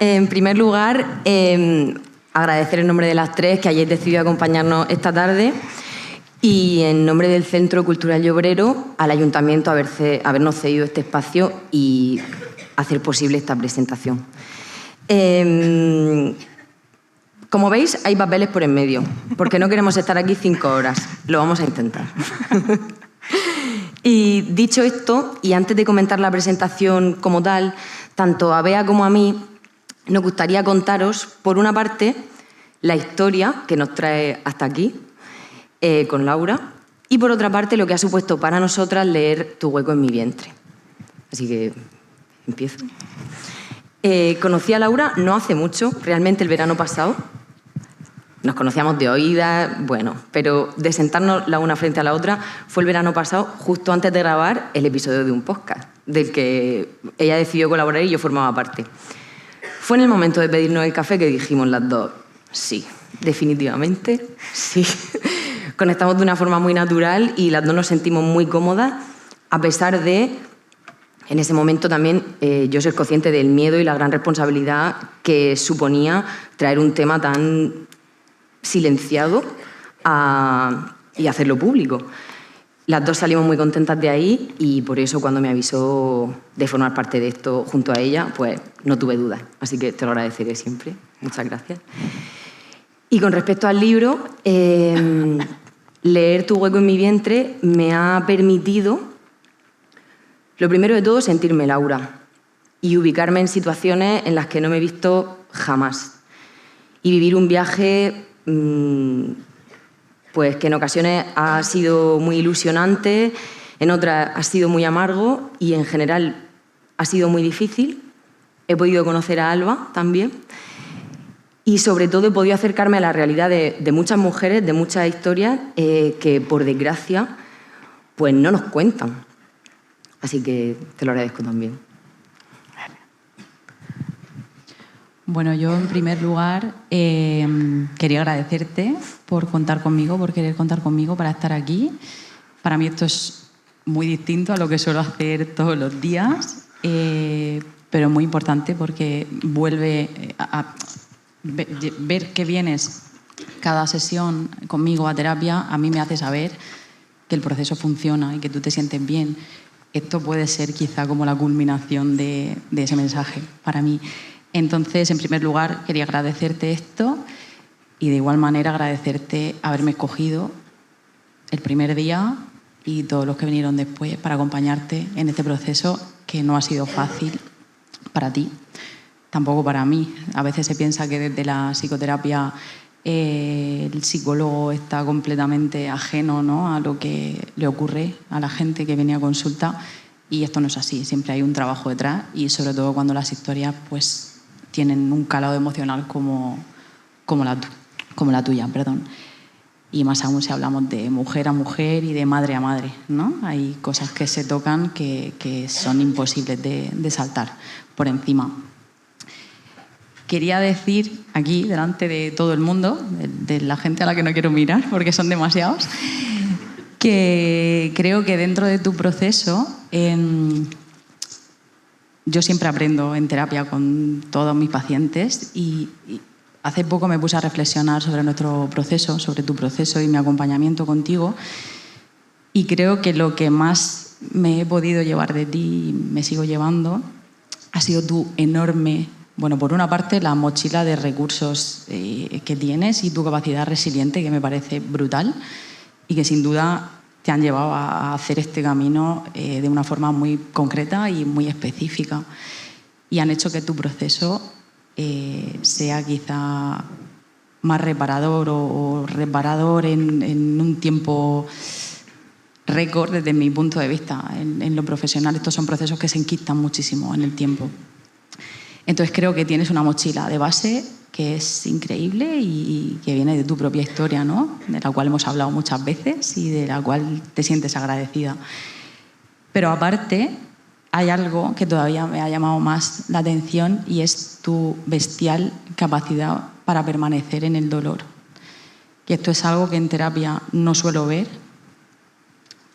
En primer lugar, agradecer en nombre de las tres que hayáis decidido acompañarnos esta tarde y en nombre del Centro Cultural y Obrero al Ayuntamiento habernos cedido este espacio y hacer posible esta presentación. Como veis, hay papeles por en medio, porque no queremos estar aquí 5 horas. Lo vamos a intentar. Y dicho esto, y antes de comentar la presentación como tal, tanto a Bea como a mí, nos gustaría contaros, por una parte, la historia que nos trae hasta aquí, con Laura, y por otra parte, lo que ha supuesto para nosotras leer Tu hueco en mi vientre. Así que empiezo. Conocí a Laura no hace mucho, realmente el verano pasado. Nos conocíamos de oídas, bueno, pero de sentarnos la una frente a la otra fue el verano pasado, justo antes de grabar el episodio de un podcast, del que ella decidió colaborar y yo formaba parte. Fue en el momento de pedirnos el café que dijimos las dos, sí, definitivamente, sí. Conectamos de una forma muy natural y las dos nos sentimos muy cómodas, a pesar de, en ese momento también, yo ser consciente del miedo y la gran responsabilidad que suponía traer un tema tan silenciado y hacerlo público. Las dos salimos muy contentas de ahí y por eso cuando me avisó de formar parte de esto junto a ella, pues no tuve dudas. Así que te lo agradeceré siempre. Muchas gracias. Y con respecto al libro, leer Tu hueco en mi vientre me ha permitido, lo primero de todo, sentirme Laura y ubicarme en situaciones en las que no me he visto jamás. Y vivir un viaje pues que en ocasiones ha sido muy ilusionante, en otras ha sido muy amargo y en general ha sido muy difícil. He podido conocer a Alba también y sobre todo he podido acercarme a la realidad de muchas mujeres, de muchas historias que por desgracia pues no nos cuentan. Así que te lo agradezco también. Bueno, yo en primer lugar quería agradecerte por contar conmigo, por querer contar conmigo para estar aquí. Para mí esto es muy distinto a lo que suelo hacer todos los días, pero muy importante porque vuelve a ver que vienes cada sesión conmigo a terapia, a mí me hace saber que el proceso funciona y que tú te sientes bien. Esto puede ser quizá como la culminación de ese mensaje para mí. Entonces, en primer lugar, quería agradecerte esto y de igual manera agradecerte haberme escogido el primer día y todos los que vinieron después para acompañarte en este proceso que no ha sido fácil para ti, tampoco para mí. A veces se piensa que desde la psicoterapia el psicólogo está completamente ajeno, ¿no?, a lo que le ocurre a la gente que viene a consulta y esto no es así. Siempre hay un trabajo detrás y sobre todo cuando las historias pues tienen un calado emocional como la tuya, perdón. Y más aún si hablamos de mujer a mujer y de madre a madre, ¿no? Hay cosas que se tocan que son imposibles de saltar por encima. Quería decir aquí, delante de todo el mundo, de la gente a la que no quiero mirar porque son demasiados, que creo que dentro de tu proceso yo siempre aprendo en terapia con todos mis pacientes y hace poco me puse a reflexionar sobre nuestro proceso, sobre tu proceso y mi acompañamiento contigo y creo que lo que más me he podido llevar de ti y me sigo llevando ha sido tu enorme, bueno, por una parte la mochila de recursos que tienes y tu capacidad resiliente que me parece brutal y que sin duda te han llevado a hacer este camino de una forma muy concreta y muy específica y han hecho que tu proceso sea quizá más reparador o reparador en un tiempo récord desde mi punto de vista. En lo profesional estos son procesos que se enquistan muchísimo en el tiempo. Entonces creo que tienes una mochila de base que es increíble y que viene de tu propia historia, ¿no?, de la cual hemos hablado muchas veces y de la cual te sientes agradecida. Pero aparte hay algo que todavía me ha llamado más la atención y es tu bestial capacidad para permanecer en el dolor. Que esto es algo que en terapia no suelo ver,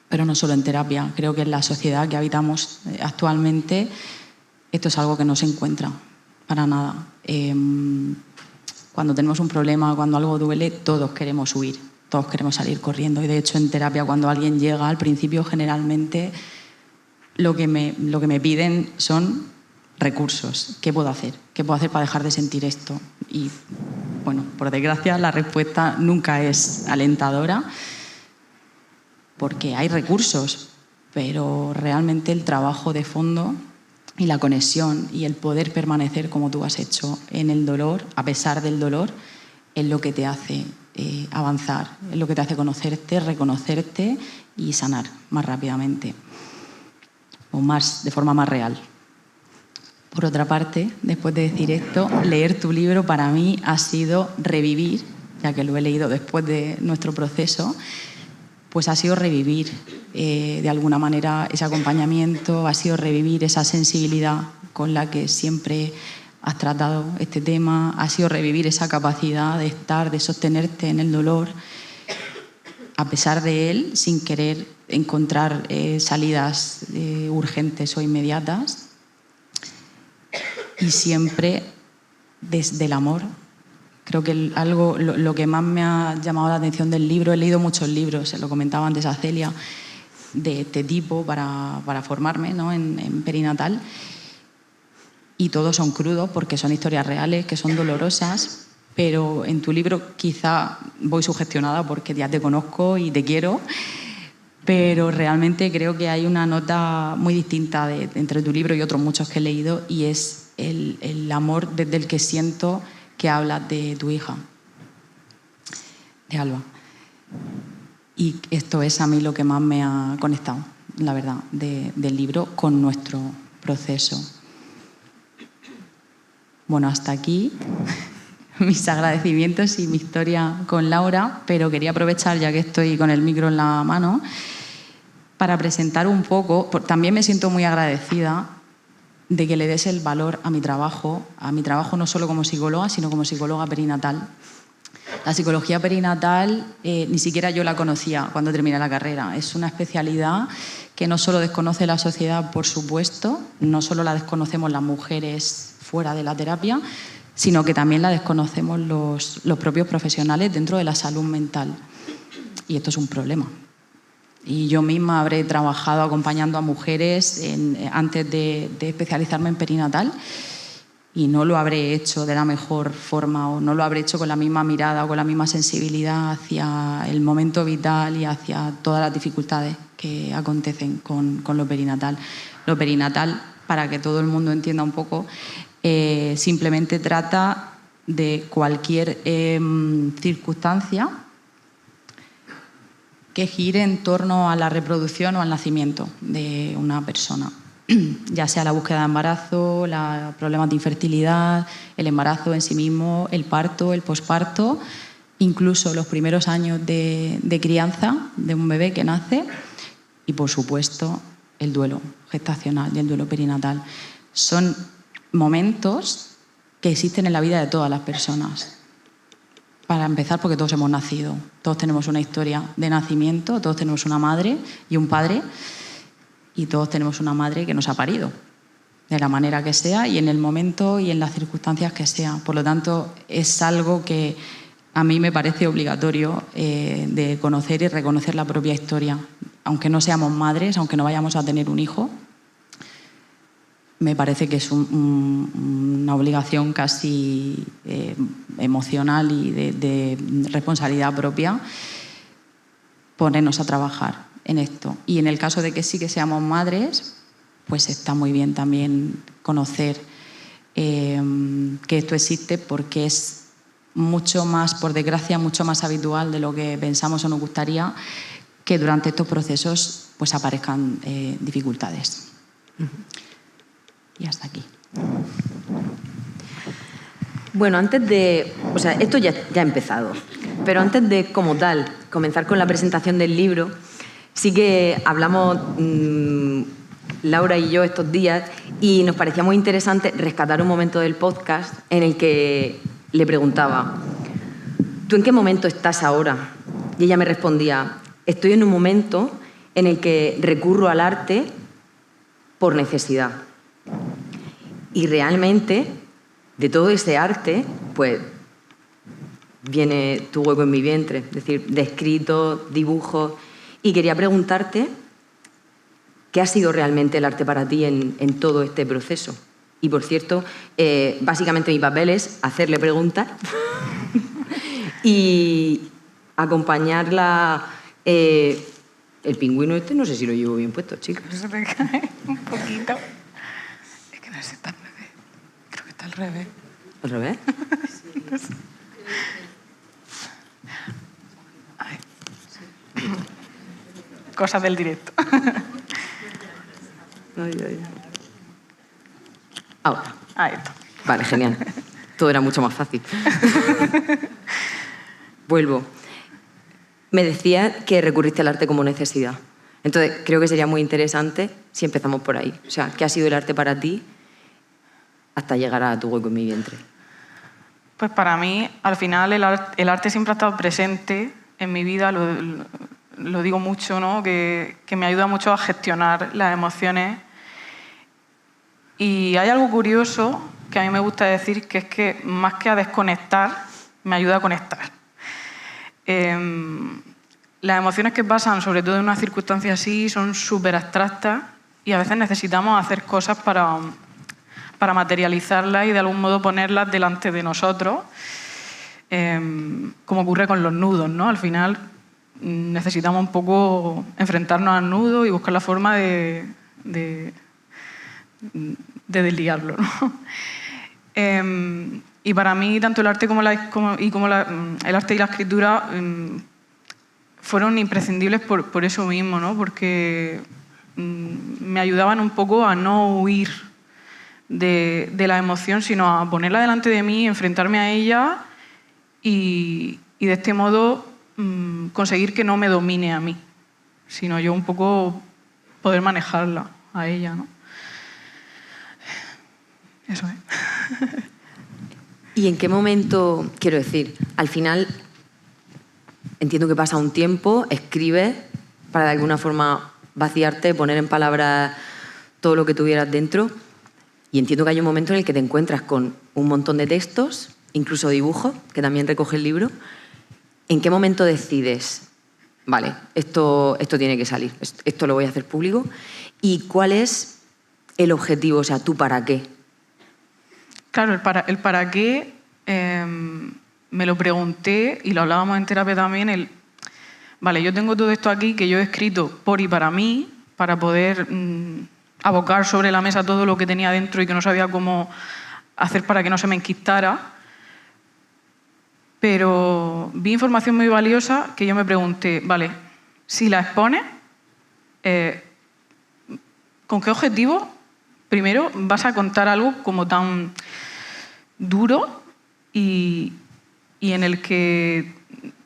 pero no solo en terapia. Creo que en la sociedad que habitamos actualmente esto es algo que no se encuentra. para nada. Cuando tenemos un problema, cuando algo duele, todos queremos huir, todos queremos salir corriendo. Y de hecho en terapia, cuando alguien llega, al principio generalmente lo que me piden son recursos. ¿Qué puedo hacer? ¿Qué puedo hacer para dejar de sentir esto? Y bueno, por desgracia la respuesta nunca es alentadora, porque hay recursos, pero realmente el trabajo de fondo y la conexión y el poder permanecer como tú has hecho en el dolor, a pesar del dolor, es lo que te hace avanzar, es lo que te hace conocerte, reconocerte y sanar más rápidamente o de forma más real. Por otra parte, después de decir esto, leer tu libro para mí ha sido revivir, ya que lo he leído después de nuestro proceso, pues ha sido revivir de alguna manera ese acompañamiento, ha sido revivir esa sensibilidad con la que siempre has tratado este tema, ha sido revivir esa capacidad de estar, de sostenerte en el dolor, a pesar de él, sin querer encontrar salidas urgentes o inmediatas, y siempre desde el amor. Creo que lo que más me ha llamado la atención del libro, he leído muchos libros, se lo comentaba antes a Celia, de este tipo para formarme, ¿no?, en perinatal, y todos son crudos porque son historias reales, que son dolorosas, pero en tu libro quizá voy sugestionada porque ya te conozco y te quiero, pero realmente creo que hay una nota muy distinta entre tu libro y otros muchos que he leído, y es el amor desde el que siento que hablas de tu hija, de Alba. Y esto es a mí lo que más me ha conectado, la verdad, del libro con nuestro proceso. Bueno, hasta aquí mis agradecimientos y mi historia con Laura, pero quería aprovechar, ya que estoy con el micro en la mano, para presentar un poco. También me siento muy agradecida de que le des el valor a mi trabajo no solo como psicóloga, sino como psicóloga perinatal. La psicología perinatal ni siquiera yo la conocía cuando terminé la carrera. Es una especialidad que no solo desconoce la sociedad, por supuesto, no solo la desconocemos las mujeres fuera de la terapia, sino que también la desconocemos los propios profesionales dentro de la salud mental. Y esto es un problema. Y yo misma habré trabajado acompañando a mujeres antes de especializarme en perinatal, y no lo habré hecho de la mejor forma, o no lo habré hecho con la misma mirada o con la misma sensibilidad hacia el momento vital y hacia todas las dificultades que acontecen con lo perinatal. Lo perinatal, para que todo el mundo entienda un poco, simplemente trata de cualquier circunstancia que gire en torno a la reproducción o al nacimiento de una persona, ya sea la búsqueda de embarazo, los problemas de infertilidad, el embarazo en sí mismo, el parto, el posparto, incluso los primeros años de crianza de un bebé que nace, y por supuesto el duelo gestacional y el duelo perinatal. Son momentos que existen en la vida de todas las personas. Para empezar, porque todos hemos nacido, todos tenemos una historia de nacimiento, todos tenemos una madre y un padre, y todos tenemos una madre que nos ha parido, de la manera que sea y en el momento y en las circunstancias que sea. Por lo tanto, es algo que a mí me parece obligatorio de conocer y reconocer la propia historia. Aunque no seamos madres, aunque no vayamos a tener un hijo, me parece que es una obligación casi emocional y de responsabilidad propia ponernos a trabajar en esto. Y en el caso de que sí que seamos madres, pues está muy bien también conocer que esto existe, porque es mucho más, por desgracia, mucho más habitual de lo que pensamos o nos gustaría que durante estos procesos pues aparezcan dificultades. Y hasta aquí. Bueno, esto ya ha empezado, pero antes de, como tal, comenzar con la presentación del libro, sí que hablamos Laura y yo estos días, y nos parecía muy interesante rescatar un momento del podcast en el que le preguntaba: ¿tú en qué momento estás ahora? Y ella me respondía: estoy en un momento en el que recurro al arte por necesidad. Y realmente de todo ese arte, pues viene Tu hueco en mi vientre, es decir, de escritos, dibujos. Y quería preguntarte qué ha sido realmente el arte para ti en todo este proceso. Y, por cierto, básicamente mi papel es hacerle preguntas y acompañarla. El pingüino este no sé si lo llevo bien puesto, chicos. Se te cae un poquito. Es que no sé tan bebé. Creo que está al revés. ¿Al revés? Ay. Cosas del directo. Ahora. Ahí está. Vale, genial. Todo era mucho más fácil. Vuelvo. Me decías que recurriste al arte como necesidad. Entonces, creo que sería muy interesante si empezamos por ahí. O sea, ¿qué ha sido el arte para ti hasta llegar a Tu hueco en mi vientre? Pues para mí, al final, el arte siempre ha estado presente en mi vida. Lo digo mucho, ¿no? Que me ayuda mucho a gestionar las emociones. Y hay algo curioso que a mí me gusta decir, que es que más que a desconectar, me ayuda a conectar. Las emociones que pasan, sobre todo en una circunstancia así, son súper abstractas y a veces necesitamos hacer cosas para materializarlas y de algún modo ponerlas delante de nosotros, como ocurre con los nudos, ¿no? Al final necesitamos un poco enfrentarnos al nudo y buscar la forma de desligarlo, ¿no? Y para mí, tanto el arte como el arte y la escritura fueron imprescindibles por eso mismo, ¿no? Porque me ayudaban un poco a no huir de la emoción, sino a ponerla delante de mí, enfrentarme a ella y de este modo conseguir que no me domine a mí, sino yo un poco poder manejarla a ella, ¿no? Eso es. ¿Y en qué momento, quiero decir, al final entiendo que pasa un tiempo, escribes para de alguna forma vaciarte, poner en palabras todo lo que tuvieras dentro, y entiendo que hay un momento en el que te encuentras con un montón de textos, incluso dibujos, que también recoge el libro. ¿En qué momento decides, vale, esto tiene que salir, esto lo voy a hacer público? ¿Y cuál es el objetivo, o sea, tú para qué? Claro, el para qué me lo pregunté y lo hablábamos en terapia también. Vale, yo tengo todo esto aquí que yo he escrito por y para mí, para poder abocar sobre la mesa todo lo que tenía dentro y que no sabía cómo hacer para que no se me enquistara. Pero vi información muy valiosa que yo me pregunté, vale, si la expones, ¿con qué objetivo? Primero, vas a contar algo como tan duro y en el que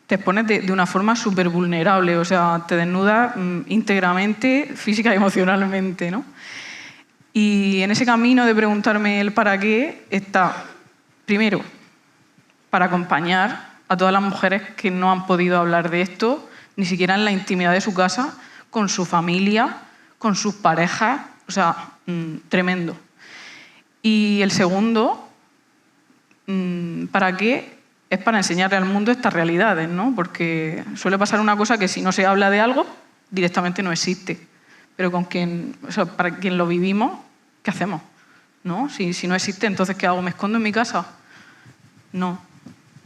te expones de una forma súper vulnerable, o sea, te desnudas íntegramente, física y emocionalmente, ¿no? Y en ese camino de preguntarme el para qué está, primero, para acompañar a todas las mujeres que no han podido hablar de esto, ni siquiera en la intimidad de su casa, con su familia, con sus parejas, o sea, tremendo. Y el segundo, ¿para qué? Es para enseñarle al mundo estas realidades, ¿no? Porque suele pasar una cosa que si no se habla de algo, directamente no existe. Pero para quien lo vivimos, ¿qué hacemos? ¿No? Si no existe, entonces ¿qué hago? ¿Me escondo en mi casa? No.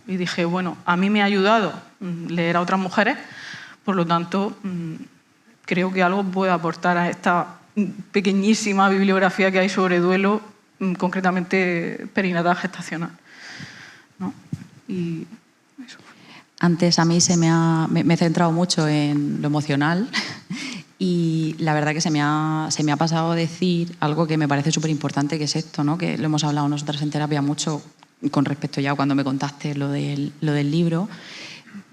Y dije, bueno, a mí me ha ayudado leer a otras mujeres, por lo tanto, creo que algo puede aportar a esta pequeñísima bibliografía que hay sobre duelo, concretamente perinatal gestacional, ¿no? Y eso. Antes a mí me he centrado mucho en lo emocional y la verdad que se me ha pasado a decir algo que me parece súper importante, que es esto, ¿no? Que lo hemos hablado nosotras en terapia mucho con respecto ya cuando me contaste lo del libro.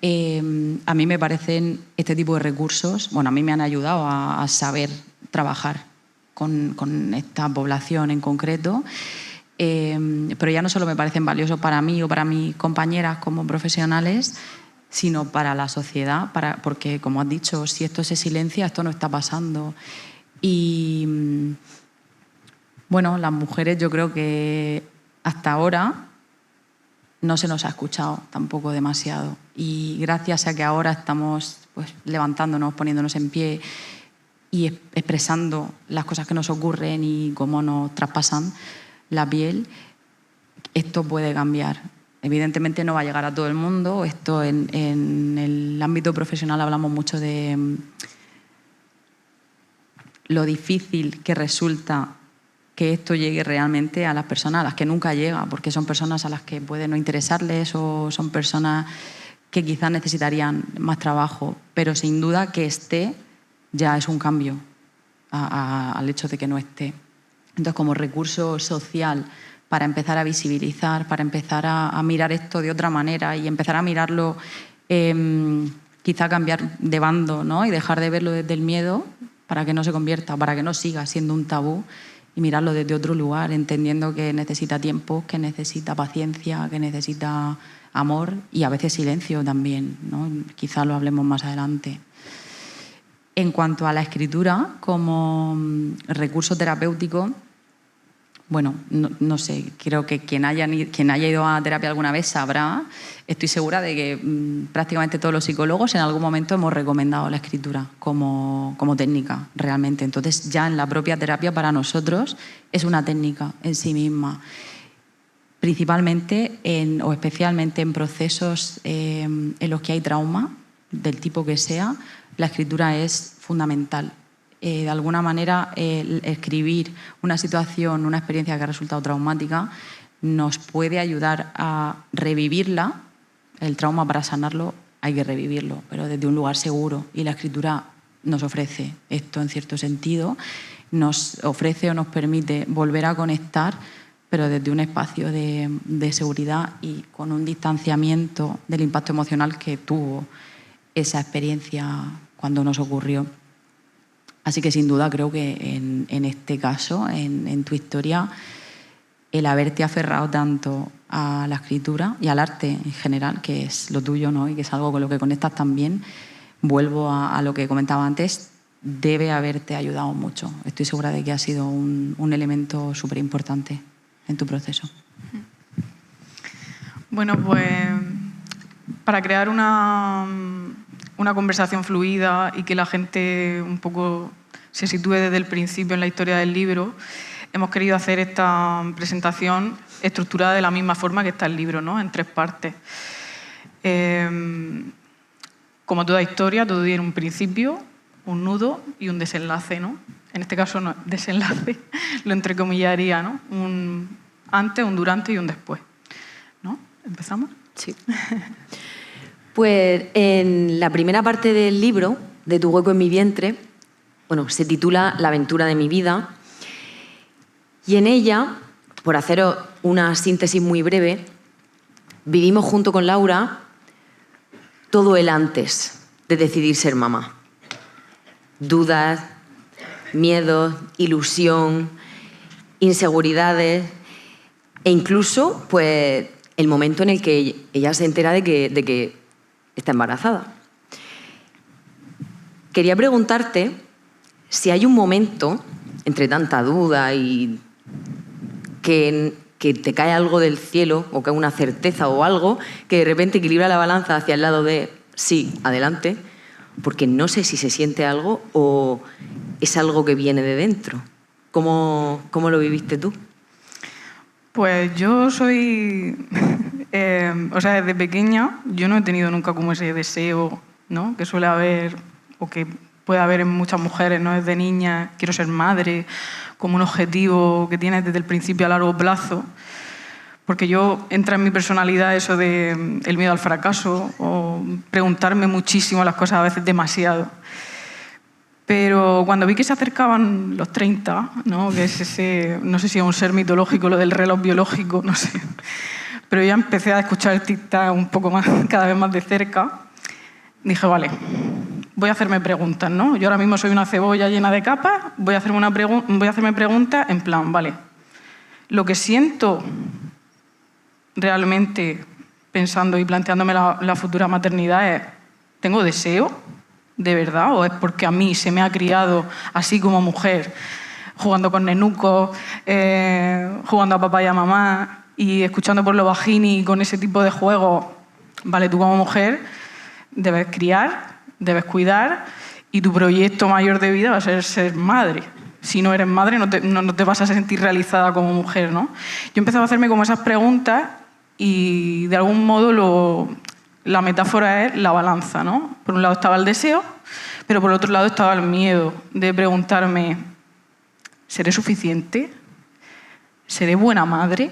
A mí me parecen este tipo de recursos, bueno, a mí me han ayudado a saber trabajar con esta población en concreto, pero ya no solo me parecen valiosos para mí o para mis compañeras como profesionales, sino para la sociedad, porque, como has dicho, si esto se silencia, esto no está pasando. Y, bueno, las mujeres yo creo que hasta ahora no se nos ha escuchado tampoco demasiado. Y gracias a que ahora estamos pues, levantándonos, poniéndonos en pie y expresando las cosas que nos ocurren y cómo nos traspasan la piel, esto puede cambiar. Evidentemente no va a llegar a todo el mundo. Esto en el ámbito profesional hablamos mucho de lo difícil que resulta que esto llegue realmente a las personas a las que nunca llega, porque son personas a las que puede no interesarles o son personas que quizás necesitarían más trabajo, pero sin duda que esté ya es un cambio al hecho de que no esté. Entonces, como recurso social para empezar a visibilizar, para empezar a mirar esto de otra manera y empezar a mirarlo, quizá cambiar de bando, ¿no? Y dejar de verlo desde el miedo para que no se convierta, para que no siga siendo un tabú, y mirarlo desde otro lugar, entendiendo que necesita tiempo, que necesita paciencia, que necesita amor y a veces silencio también, ¿no? Quizá lo hablemos más adelante. En cuanto a la escritura como recurso terapéutico, bueno, no sé, creo que quien haya ido a terapia alguna vez sabrá, estoy segura de que prácticamente todos los psicólogos en algún momento hemos recomendado la escritura como técnica, realmente. Entonces, ya en la propia terapia para nosotros es una técnica en sí misma. Principalmente o especialmente en procesos en los que hay trauma, del tipo que sea, la escritura es fundamental. De alguna manera, escribir una situación, una experiencia que ha resultado traumática, nos puede ayudar a revivirla. El trauma, para sanarlo, hay que revivirlo, pero desde un lugar seguro. Y la escritura nos ofrece esto en cierto sentido, nos ofrece o nos permite volver a conectar, pero desde un espacio de seguridad y con un distanciamiento del impacto emocional que tuvo esa experiencia cuando nos ocurrió. Así que sin duda creo que en este caso, en tu historia, el haberte aferrado tanto a la escritura y al arte en general, que es lo tuyo, ¿no? Y que es algo con lo que conectas también, vuelvo a lo que comentaba antes, debe haberte ayudado mucho. Estoy segura de que ha sido un elemento súper importante en tu proceso. Bueno, pues para crear una conversación fluida y que la gente un poco se sitúe desde el principio en la historia del libro, hemos querido hacer esta presentación estructurada de la misma forma que está el libro, ¿no? En 3 partes. Como toda historia, todo tiene un principio, un nudo y un desenlace, ¿no? En este caso, no, desenlace, lo entrecomillaría, ¿no? Un antes, un durante y un después, ¿no? ¿Empezamos? Sí. Pues en la primera parte del libro, de Tu hueco en mi vientre, bueno, se titula La aventura de mi vida, y en ella, por haceros una síntesis muy breve, vivimos junto con Laura todo el antes de decidir ser mamá. Dudas, miedos, ilusión, inseguridades e incluso pues, el momento en el que ella se entera de que está embarazada. Quería preguntarte si hay un momento, entre tanta duda y que te cae algo del cielo o que hay una certeza o algo que de repente equilibra la balanza hacia el lado de sí, adelante, porque no sé si se siente algo o es algo que viene de dentro. ¿Cómo lo viviste tú? Pues yo soy... desde pequeña yo no he tenido nunca como ese deseo, ¿no? Que suele haber o que puede haber en muchas mujeres, ¿no? Desde niña quiero ser madre, como un objetivo que tienes desde el principio a largo plazo. Porque entra en mi personalidad eso de el miedo al fracaso o preguntarme muchísimo las cosas, a veces demasiado. Pero cuando vi que se acercaban los 30, ¿no? Que es ese, no sé si es un ser mitológico, lo del reloj biológico, no sé. Pero ya empecé a escuchar el tic-tac un poco más, cada vez más de cerca. Dije, vale, voy a hacerme preguntas, ¿no? Yo ahora mismo soy una cebolla llena de capas, voy a hacerme preguntas en plan, vale, lo que siento realmente pensando y planteándome la futura maternidad es, ¿tengo deseo de verdad o es porque a mí se me ha criado así como mujer, jugando con nenucos, jugando a papá y a mamá? y escuchando por lo bajini con ese tipo de juegos, vale, tú como mujer debes criar, debes cuidar y tu proyecto mayor de vida va a ser madre. Si no eres madre no te vas a sentir realizada como mujer, ¿no? Yo empezaba a hacerme como esas preguntas y de algún modo la metáfora es la balanza, ¿no? Por un lado estaba el deseo, pero por otro lado estaba el miedo de preguntarme, ¿seré suficiente? ¿Seré buena madre?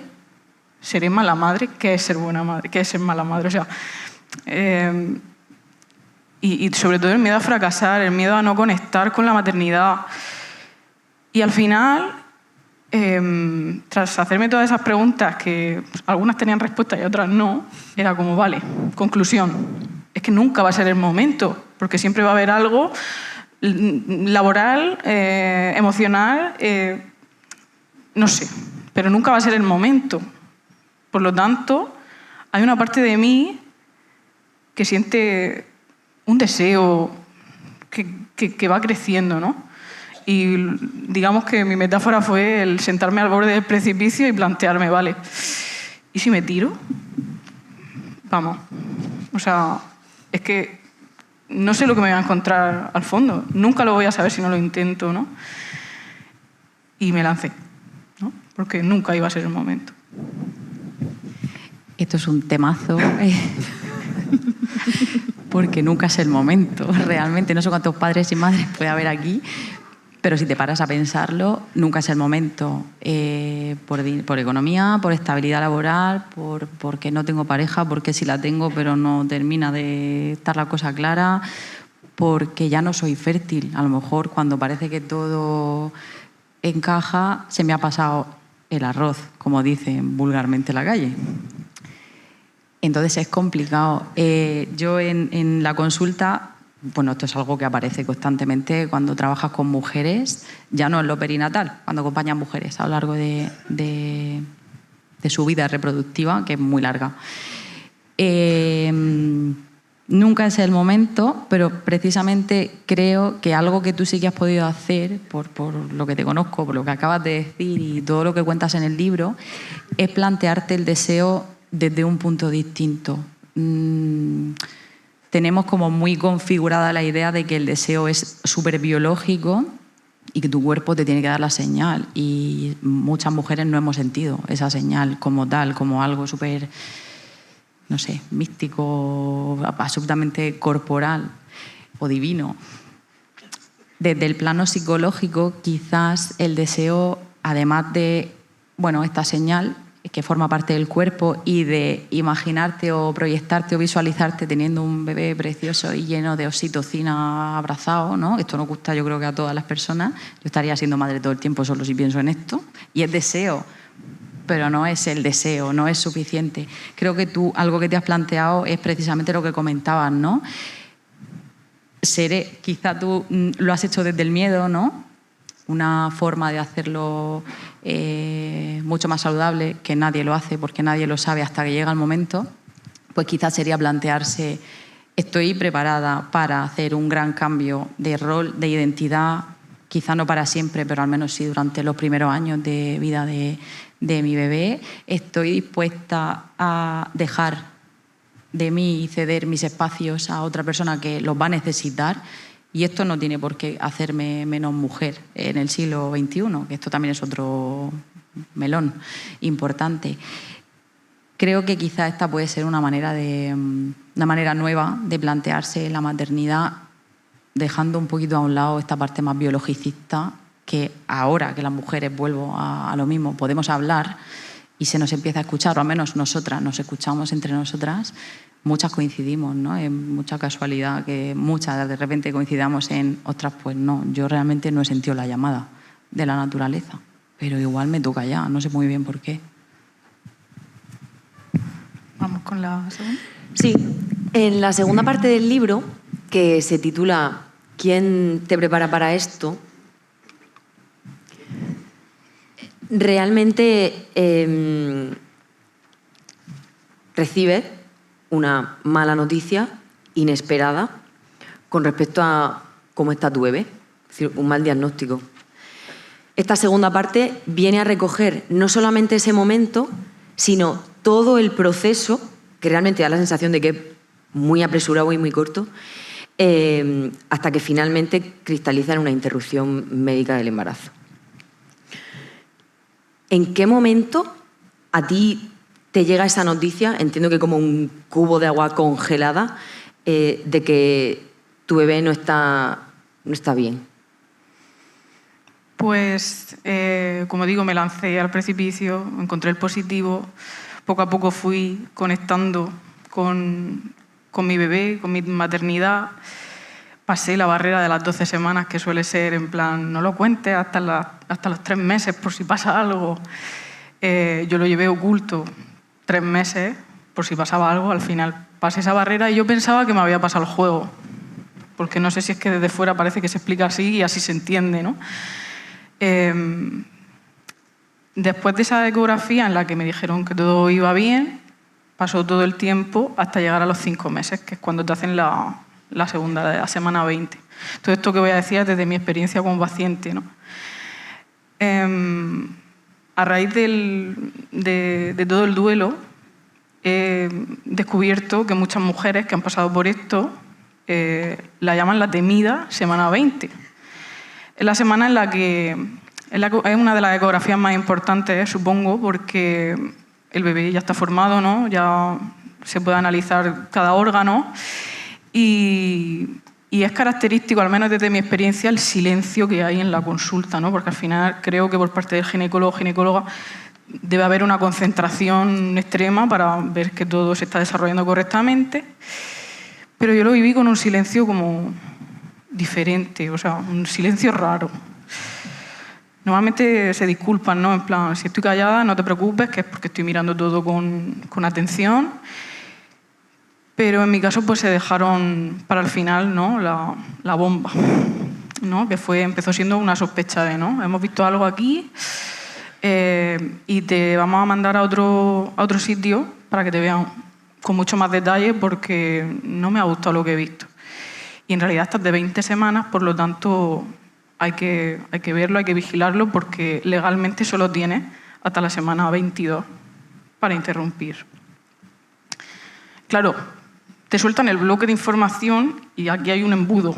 ¿Seré mala madre? ¿Qué es ser buena madre? ¿Qué es ser mala madre? O sea, y sobre todo el miedo a fracasar, el miedo a no conectar con la maternidad. Y al final, tras hacerme todas esas preguntas, que algunas tenían respuesta y otras no, era como, vale, conclusión, es que nunca va a ser el momento, porque siempre va a haber algo laboral, emocional, no sé, pero nunca va a ser el momento. Por lo tanto, hay una parte de mí que siente un deseo que va creciendo, ¿no? Y digamos que mi metáfora fue el sentarme al borde del precipicio y plantearme, vale, ¿y si me tiro? Vamos, o sea, es que no sé lo que me voy a encontrar al fondo, nunca lo voy a saber si no lo intento, ¿no? Y me lancé, ¿no? Porque nunca iba a ser el momento. Esto es un temazo, porque nunca es el momento, realmente. No sé cuántos padres y madres puede haber aquí, pero si te paras a pensarlo, nunca es el momento. Por economía, por estabilidad laboral, porque no tengo pareja, porque sí la tengo, pero no termina de estar la cosa clara, porque ya no soy fértil. A lo mejor cuando parece que todo encaja, se me ha pasado el arroz, como dicen vulgarmente en la calle. Entonces es complicado. Yo en la consulta, bueno, esto es algo que aparece constantemente cuando trabajas con mujeres, ya no en lo perinatal, cuando acompañas mujeres a lo largo de su vida reproductiva, que es muy larga. Nunca es el momento, pero precisamente creo que algo que tú sí que has podido hacer, por lo que te conozco, por lo que acabas de decir y todo lo que cuentas en el libro, es plantearte el deseo desde un punto distinto. Tenemos como muy configurada la idea de que el deseo es súper biológico y que tu cuerpo te tiene que dar la señal. Y muchas mujeres no hemos sentido esa señal como tal, como algo súper, no sé, místico, absolutamente corporal o divino. Desde el plano psicológico, quizás el deseo, además de, bueno, esta señal que forma parte del cuerpo y de imaginarte o proyectarte o visualizarte teniendo un bebé precioso y lleno de oxitocina abrazado, ¿no? Esto nos gusta, yo creo que a todas las personas. Yo estaría siendo madre todo el tiempo solo si pienso en esto. Y es deseo, pero no es el deseo, no es suficiente. Creo que tú, algo que te has planteado es precisamente lo que comentabas, ¿no? Quizá tú lo has hecho desde el miedo, ¿no? Una forma de hacerlo mucho más saludable, que nadie lo hace porque nadie lo sabe hasta que llega el momento, pues quizás sería plantearse, estoy preparada para hacer un gran cambio de rol, de identidad, quizá no para siempre, pero al menos sí durante los primeros años de vida de mi bebé. Estoy dispuesta a dejar de mí y ceder mis espacios a otra persona que los va a necesitar. Y esto no tiene por qué hacerme menos mujer en el siglo XXI, que esto también es otro melón importante. Creo que quizá esta puede ser una manera nueva de plantearse la maternidad, dejando un poquito a un lado esta parte más biologicista, que ahora que las mujeres, vuelvo a lo mismo, podemos hablar y se nos empieza a escuchar, o al menos nosotras nos escuchamos entre nosotras. Muchas coincidimos, ¿no? Es mucha casualidad que muchas de repente coincidamos en, ostras, pues no, yo realmente no he sentido la llamada de la naturaleza, pero igual me toca ya, no sé muy bien por qué. Vamos con la segunda. Sí, en la segunda parte del libro, que se titula ¿Quién te prepara para esto?, realmente recibes una mala noticia inesperada con respecto a cómo está tu bebé, es decir, un mal diagnóstico. Esta segunda parte viene a recoger no solamente ese momento, sino todo el proceso, que realmente da la sensación de que es muy apresurado y muy corto, hasta que finalmente cristaliza en una interrupción médica del embarazo. ¿En qué momento a ti te llega esa noticia, entiendo que como un cubo de agua congelada, de que tu bebé no está bien? Pues, como digo, me lancé al precipicio, encontré el positivo, poco a poco fui conectando con mi bebé, con mi maternidad. Pasé la barrera de las 12 semanas, que suele ser en plan, no lo cuentes hasta los 3 meses por si pasa algo. Yo lo llevé oculto 3 meses por si pasaba algo. Al final pasé esa barrera y yo pensaba que me había pasado el juego, porque no sé si es que desde fuera parece que se explica así y así se entiende, ¿no? Después de esa ecografía en la que me dijeron que todo iba bien, pasó todo el tiempo hasta llegar a los 5 meses, que es cuando te hacen la segunda, de la semana 20. Todo esto que voy a decir es desde mi experiencia como paciente, ¿no? A raíz de todo el duelo, he descubierto que muchas mujeres que han pasado por esto la llaman la temida semana 20. Es la semana en la que es una de las ecografías más importantes, supongo, porque el bebé ya está formado, ¿no? Ya se puede analizar cada órgano y es característico, al menos desde mi experiencia, el silencio que hay en la consulta, ¿no? Porque al final creo que por parte del ginecólogo o ginecóloga debe haber una concentración extrema para ver que todo se está desarrollando correctamente, pero yo lo viví con un silencio como diferente, o sea, un silencio raro. Normalmente se disculpan, ¿no? En plan, si estoy callada, no te preocupes, que es porque estoy mirando todo con atención. Pero en mi caso, pues se dejaron para el final, ¿no? La bomba, ¿no? Que empezó siendo una sospecha de, ¿no? Hemos visto algo aquí y te vamos a mandar a otro sitio para que te vean con mucho más detalle, porque no me ha gustado lo que he visto. Y en realidad estás de 20 semanas, por lo tanto hay que verlo, hay que vigilarlo, porque legalmente solo tienes hasta la semana 22 para interrumpir. Claro, te sueltan el bloque de información y aquí hay un embudo,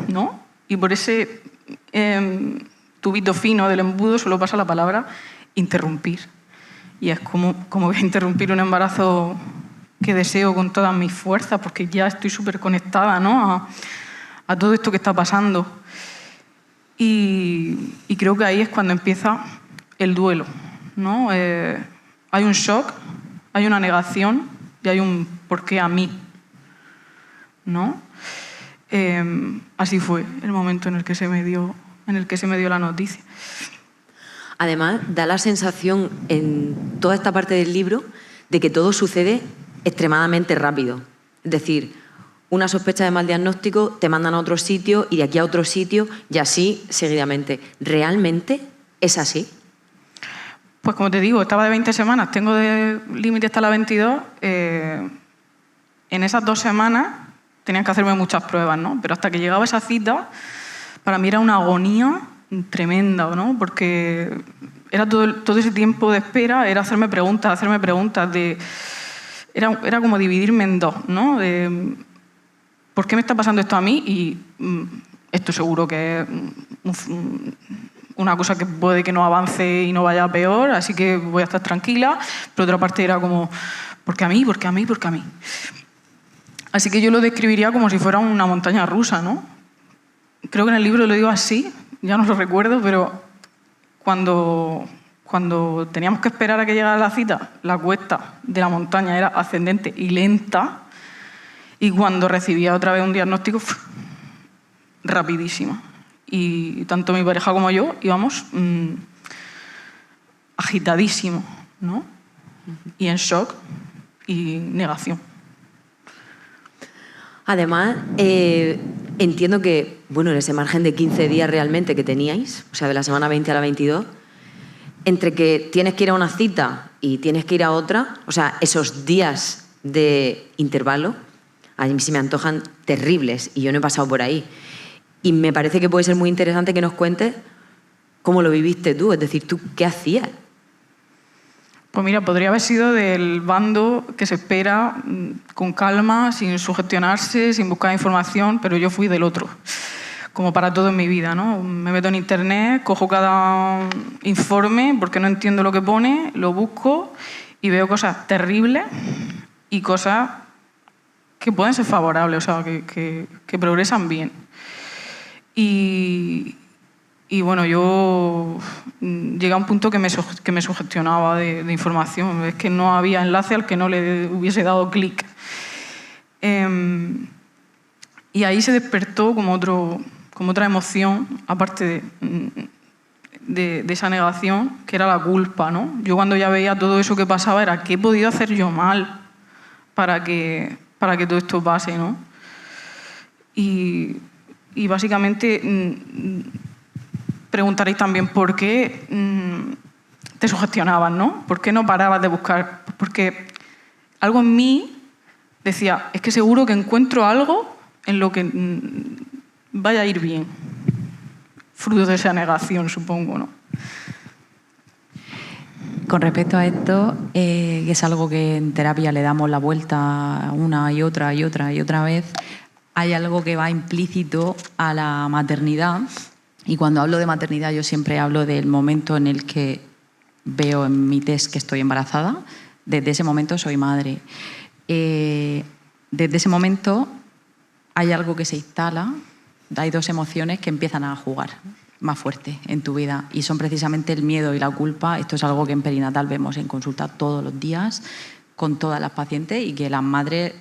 ¿no? Y por ese tubito fino del embudo solo pasa la palabra interrumpir. Y es como voy a interrumpir un embarazo que deseo con todas mis fuerzas, porque ya estoy súper conectada, ¿no? a todo esto que está pasando. Y creo que ahí es cuando empieza el duelo, ¿no? Hay un shock, hay una negación y hay un ¿por qué a mí?, ¿no? Así fue el momento en el que se me dio la noticia. Además, da la sensación en toda esta parte del libro de que todo sucede extremadamente rápido. Es decir, una sospecha de mal diagnóstico, te mandan a otro sitio y de aquí a otro sitio y así seguidamente. ¿Realmente es así? Pues como te digo, estaba de 20 semanas, tengo de límite hasta la 22. En esas 2 semanas tenían que hacerme muchas pruebas, ¿no? Pero hasta que llegaba esa cita, para mí era una agonía tremenda, ¿no? Porque era todo ese tiempo de espera, era hacerme preguntas, era como dividirme en dos, ¿no? ¿Por qué me está pasando esto a mí? Y esto seguro que es una cosa que puede que no avance y no vaya peor, así que voy a estar tranquila. Por otra parte era como, ¿por qué a mí? ¿Por qué a mí? ¿Por qué a mí? Así que yo lo describiría como si fuera una montaña rusa, ¿no? Creo que en el libro lo digo así, ya no lo recuerdo, pero cuando teníamos que esperar a que llegara la cita, la cuesta de la montaña era ascendente y lenta, y cuando recibía otra vez un diagnóstico, rapidísima. Y tanto mi pareja como yo íbamos agitadísimos, ¿no? Y en shock y negación. Además, entiendo que, bueno, en ese margen de 15 días realmente que teníais, o sea, de la semana 20 a la 22, entre que tienes que ir a una cita y tienes que ir a otra, o sea, esos días de intervalo, a mí se me antojan terribles y yo no he pasado por ahí. Y me parece que puede ser muy interesante que nos cuentes cómo lo viviste tú, es decir, ¿tú qué hacías? Pues mira, podría haber sido del bando que se espera con calma, sin sugestionarse, sin buscar información, pero yo fui del otro, como para todo en mi vida, ¿no? Me meto en internet, cojo cada informe porque no entiendo lo que pone, lo busco y veo cosas terribles y cosas que pueden ser favorables, o sea, que progresan bien. Y bueno, yo llegué a un punto que me sugestionaba de información. Es que no había enlace al que no le hubiese dado clic. Y ahí se despertó como otra emoción, aparte de esa negación, que era la culpa, ¿no? Yo cuando ya veía todo eso que pasaba era ¿qué he podido hacer yo mal para que todo esto pase, ¿no? Y básicamente preguntaréis también por qué te sugestionabas, ¿no? ¿Por qué no parabas de buscar? Porque algo en mí decía, es que seguro que encuentro algo en lo que vaya a ir bien. Fruto de esa negación, supongo, ¿no? Con respecto a esto, que es algo que en terapia le damos la vuelta una y otra vez, hay algo que va implícito a la maternidad. Y cuando hablo de maternidad yo siempre hablo del momento en el que veo en mi test que estoy embarazada. Desde ese momento soy madre. Desde ese momento hay algo que se instala, hay dos emociones que empiezan a jugar más fuerte en tu vida y son precisamente el miedo y la culpa. Esto es algo que en perinatal vemos en consulta todos los días con todas las pacientes y que las madres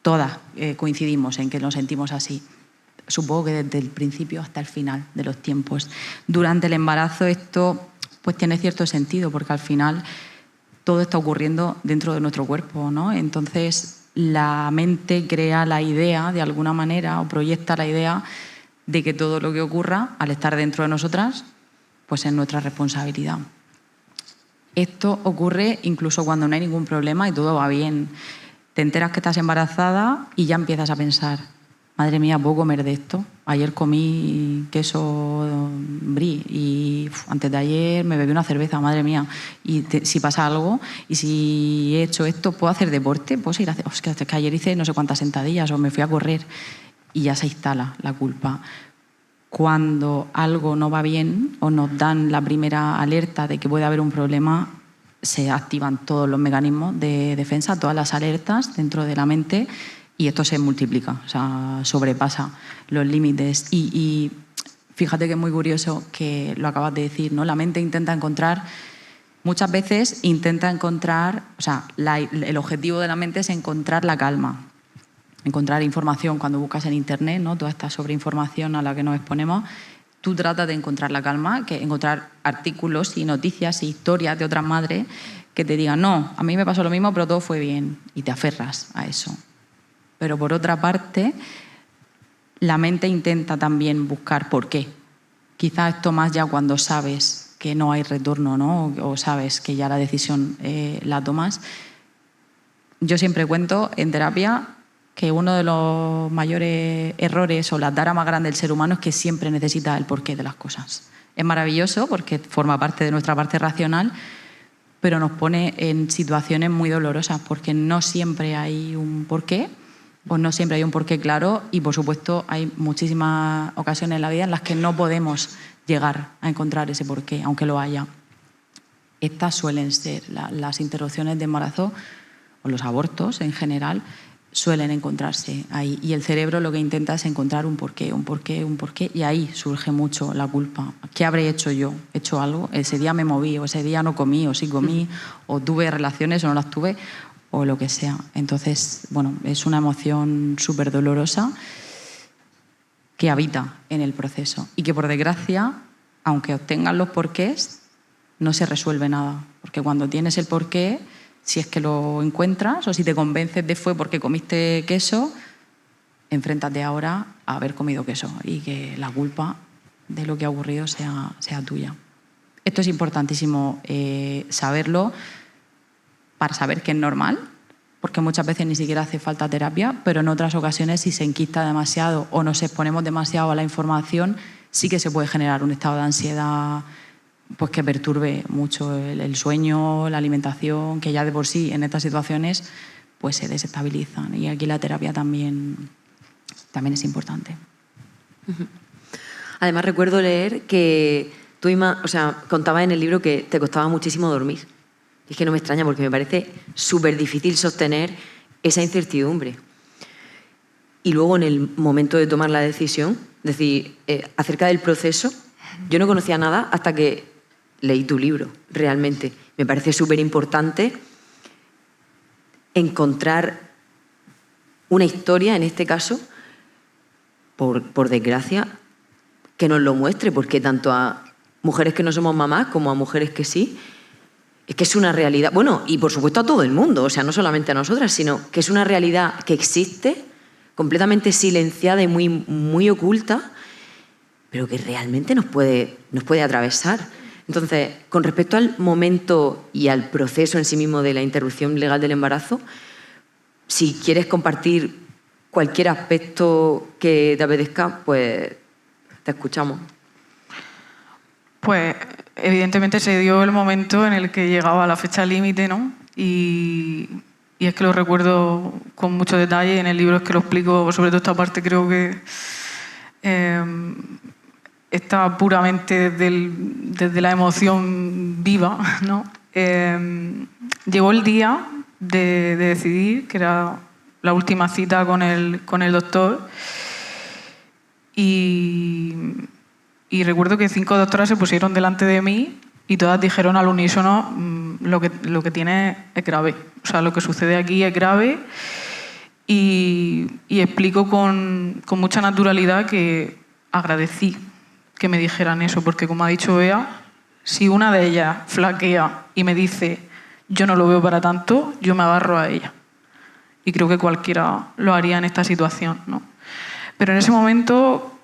todas coincidimos en que nos sentimos así. Supongo que desde el principio hasta el final de los tiempos. Durante el embarazo esto pues tiene cierto sentido porque al final todo está ocurriendo dentro de nuestro cuerpo, ¿no? Entonces la mente crea la idea de alguna manera o proyecta la idea de que todo lo que ocurra al estar dentro de nosotras pues es nuestra responsabilidad. Esto ocurre incluso cuando no hay ningún problema y todo va bien. Te enteras que estás embarazada y ya empiezas a pensar, madre mía, ¿puedo comer de esto? Ayer comí queso brie y antes de ayer me bebí una cerveza, madre mía. Y si pasa algo, y si he hecho esto, ¿puedo hacer deporte? ¿Puedo seguir haciendo? Es que ayer hice no sé cuántas sentadillas o me fui a correr. Y ya se instala la culpa. Cuando algo no va bien o nos dan la primera alerta de que puede haber un problema, se activan todos los mecanismos de defensa, todas las alertas dentro de la mente y esto se multiplica, o sea, sobrepasa los límites. Y fíjate que es muy curioso que lo acabas de decir, ¿no? La mente intenta encontrar, muchas veces intenta encontrar, o sea, el objetivo de la mente es encontrar la calma, encontrar información cuando buscas en internet, ¿no? Toda esta sobreinformación a la que nos exponemos. Tú tratas de encontrar la calma, que encontrar artículos y noticias y historias de otras madres que te digan, no, a mí me pasó lo mismo, pero todo fue bien, y te aferras a eso. Pero por otra parte, la mente intenta también buscar por qué. Quizás esto más ya cuando sabes que no hay retorno, ¿no? O sabes que ya la decisión la tomas. Yo siempre cuento en terapia que uno de los mayores errores o la tara más grande del ser humano es que siempre necesita el porqué de las cosas. Es maravilloso porque forma parte de nuestra parte racional, pero nos pone en situaciones muy dolorosas porque no siempre hay un porqué o no siempre hay un porqué claro y, por supuesto, hay muchísimas ocasiones en la vida en las que no podemos llegar a encontrar ese porqué, aunque lo haya. Estas suelen ser las interrupciones de embarazo o los abortos en general, suelen encontrarse ahí. Y el cerebro lo que intenta es encontrar un porqué, y ahí surge mucho la culpa. ¿Qué habré hecho yo? ¿He hecho algo? ¿Ese día me moví? ¿O ese día no comí? ¿O sí comí? ¿O tuve relaciones o no las tuve? O lo que sea. Entonces, bueno, es una emoción súper dolorosa que habita en el proceso. Y que, por desgracia, aunque obtengan los porqués, no se resuelve nada. Porque cuando tienes el porqué, si es que lo encuentras o si te convences de fue porque comiste queso, enfréntate ahora a haber comido queso y que la culpa de lo que ha ocurrido sea tuya. Esto es importantísimo saberlo para saber que es normal, porque muchas veces ni siquiera hace falta terapia, pero en otras ocasiones si se enquista demasiado o nos exponemos demasiado a la información, sí que se puede generar un estado de ansiedad pues que perturbe mucho el sueño, la alimentación, que ya de por sí en estas situaciones pues se desestabilizan. Y aquí la terapia también es importante. Además, recuerdo leer que tú, Ima, contabas en el libro que te costaba muchísimo dormir. Y es que no me extraña porque me parece súper difícil sostener esa incertidumbre. Y luego, en el momento de tomar la decisión, es decir, acerca del proceso, yo no conocía nada hasta que leí tu libro, realmente. Me parece súper importante encontrar una historia, en este caso, por desgracia, que nos lo muestre, porque tanto a mujeres que no somos mamás como a mujeres que sí, es que es una realidad, bueno, y por supuesto a todo el mundo, o sea, no solamente a nosotras, sino que es una realidad que existe, completamente silenciada y muy, muy oculta, pero que realmente nos puede atravesar. Entonces, con respecto al momento y al proceso en sí mismo de la interrupción legal del embarazo, si quieres compartir cualquier aspecto que te apetezca, pues te escuchamos. Pues evidentemente se dio el momento en el que llegaba la fecha límite, ¿no? Y es que lo recuerdo con mucho detalle. En el libro es que lo explico, sobre todo esta parte creo que está puramente desde la emoción viva, ¿no? Llegó el día de decidir, que era la última cita con el doctor, y recuerdo que 5 doctoras se pusieron delante de mí y todas dijeron al unísono: lo que tiene es grave, o sea, lo que sucede aquí es grave. Y explico con mucha naturalidad que agradecí que me dijeran eso, porque como ha dicho Bea, si una de ellas flaquea y me dice yo no lo veo para tanto, yo me agarro a ella. Y creo que cualquiera lo haría en esta situación, ¿no? Pero en ese momento,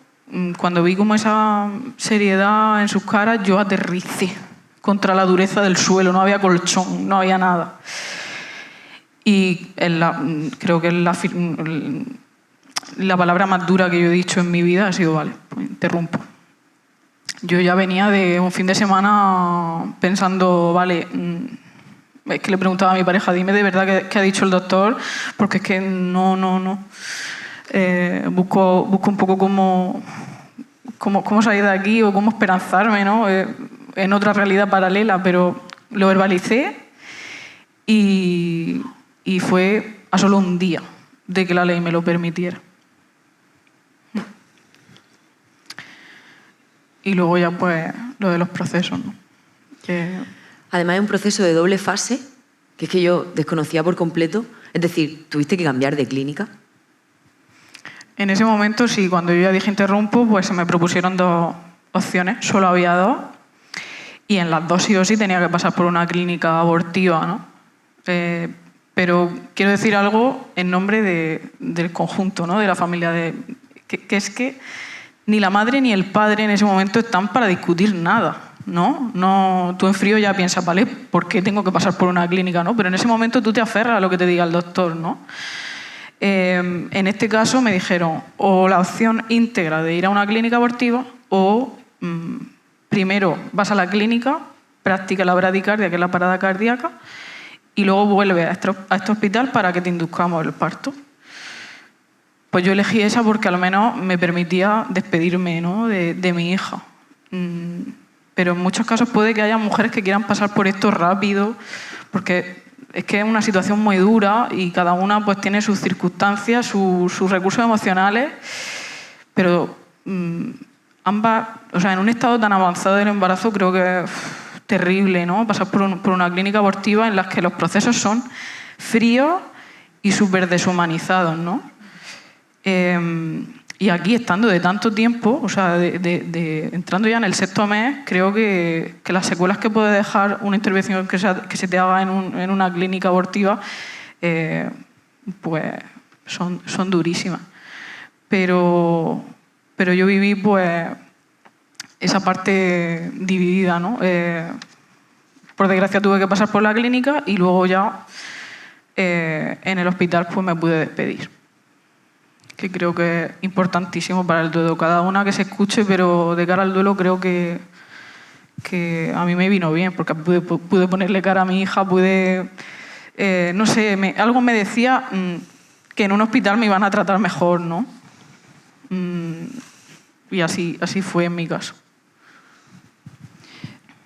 cuando vi como esa seriedad en sus caras, yo aterricé contra la dureza del suelo, no había colchón, no había nada. Y creo que la palabra más dura que yo he dicho en mi vida ha sido: vale, pues interrumpo. Yo ya venía de un fin de semana pensando, vale, es que le preguntaba a mi pareja, dime de verdad qué ha dicho el doctor, porque es que no. Busco un poco cómo salir de aquí o cómo esperanzarme, ¿no? En otra realidad paralela, pero lo verbalicé y fue a solo un día de que la ley me lo permitiera. Y luego ya pues lo de los procesos, ¿no? Además es un proceso de doble fase, que es que yo desconocía por completo. Es decir, ¿tuviste que cambiar de clínica? En ese momento sí, cuando yo ya dije interrumpo, pues se me propusieron 2 opciones, solo había 2, y en las 2 sí o sí tenía que pasar por una clínica abortiva, ¿no? Pero quiero decir algo en nombre del conjunto, ¿no? De la familia, que es que ni la madre ni el padre en ese momento están para discutir nada, ¿no? No, tú en frío ya piensas, vale, ¿por qué tengo que pasar por una clínica, no? Pero en ese momento tú te aferras a lo que te diga el doctor, ¿no? En este caso me dijeron o la opción íntegra de ir a una clínica abortiva o primero vas a la clínica, practica la bradicardia, que es la parada cardíaca, y luego vuelves a este hospital para que te induzcamos el parto. Pues yo elegí esa porque al menos me permitía despedirme, ¿no? de mi hija. Pero en muchos casos puede que haya mujeres que quieran pasar por esto rápido, porque es que es una situación muy dura y cada una pues tiene sus circunstancias, sus recursos emocionales, pero ambas, o sea, en un estado tan avanzado del embarazo creo que es terrible, ¿no? Pasar por una clínica abortiva en la que los procesos son fríos y súper deshumanizados, ¿no? Y aquí, estando de tanto tiempo, o sea, entrando ya en el 6º mes, creo que las secuelas que puede dejar una intervención que se te haga en una clínica abortiva, pues son durísimas. Pero yo viví, pues, esa parte dividida, ¿no? Por desgracia tuve que pasar por la clínica y luego ya en el hospital pues me pude despedir. Que creo que es importantísimo para el duelo. Cada una que se escuche, pero de cara al duelo creo que que a mí me vino bien, porque pude ponerle cara a mi hija, pude... no sé, algo me decía que en un hospital me iban a tratar mejor, ¿no? Y así fue en mi caso.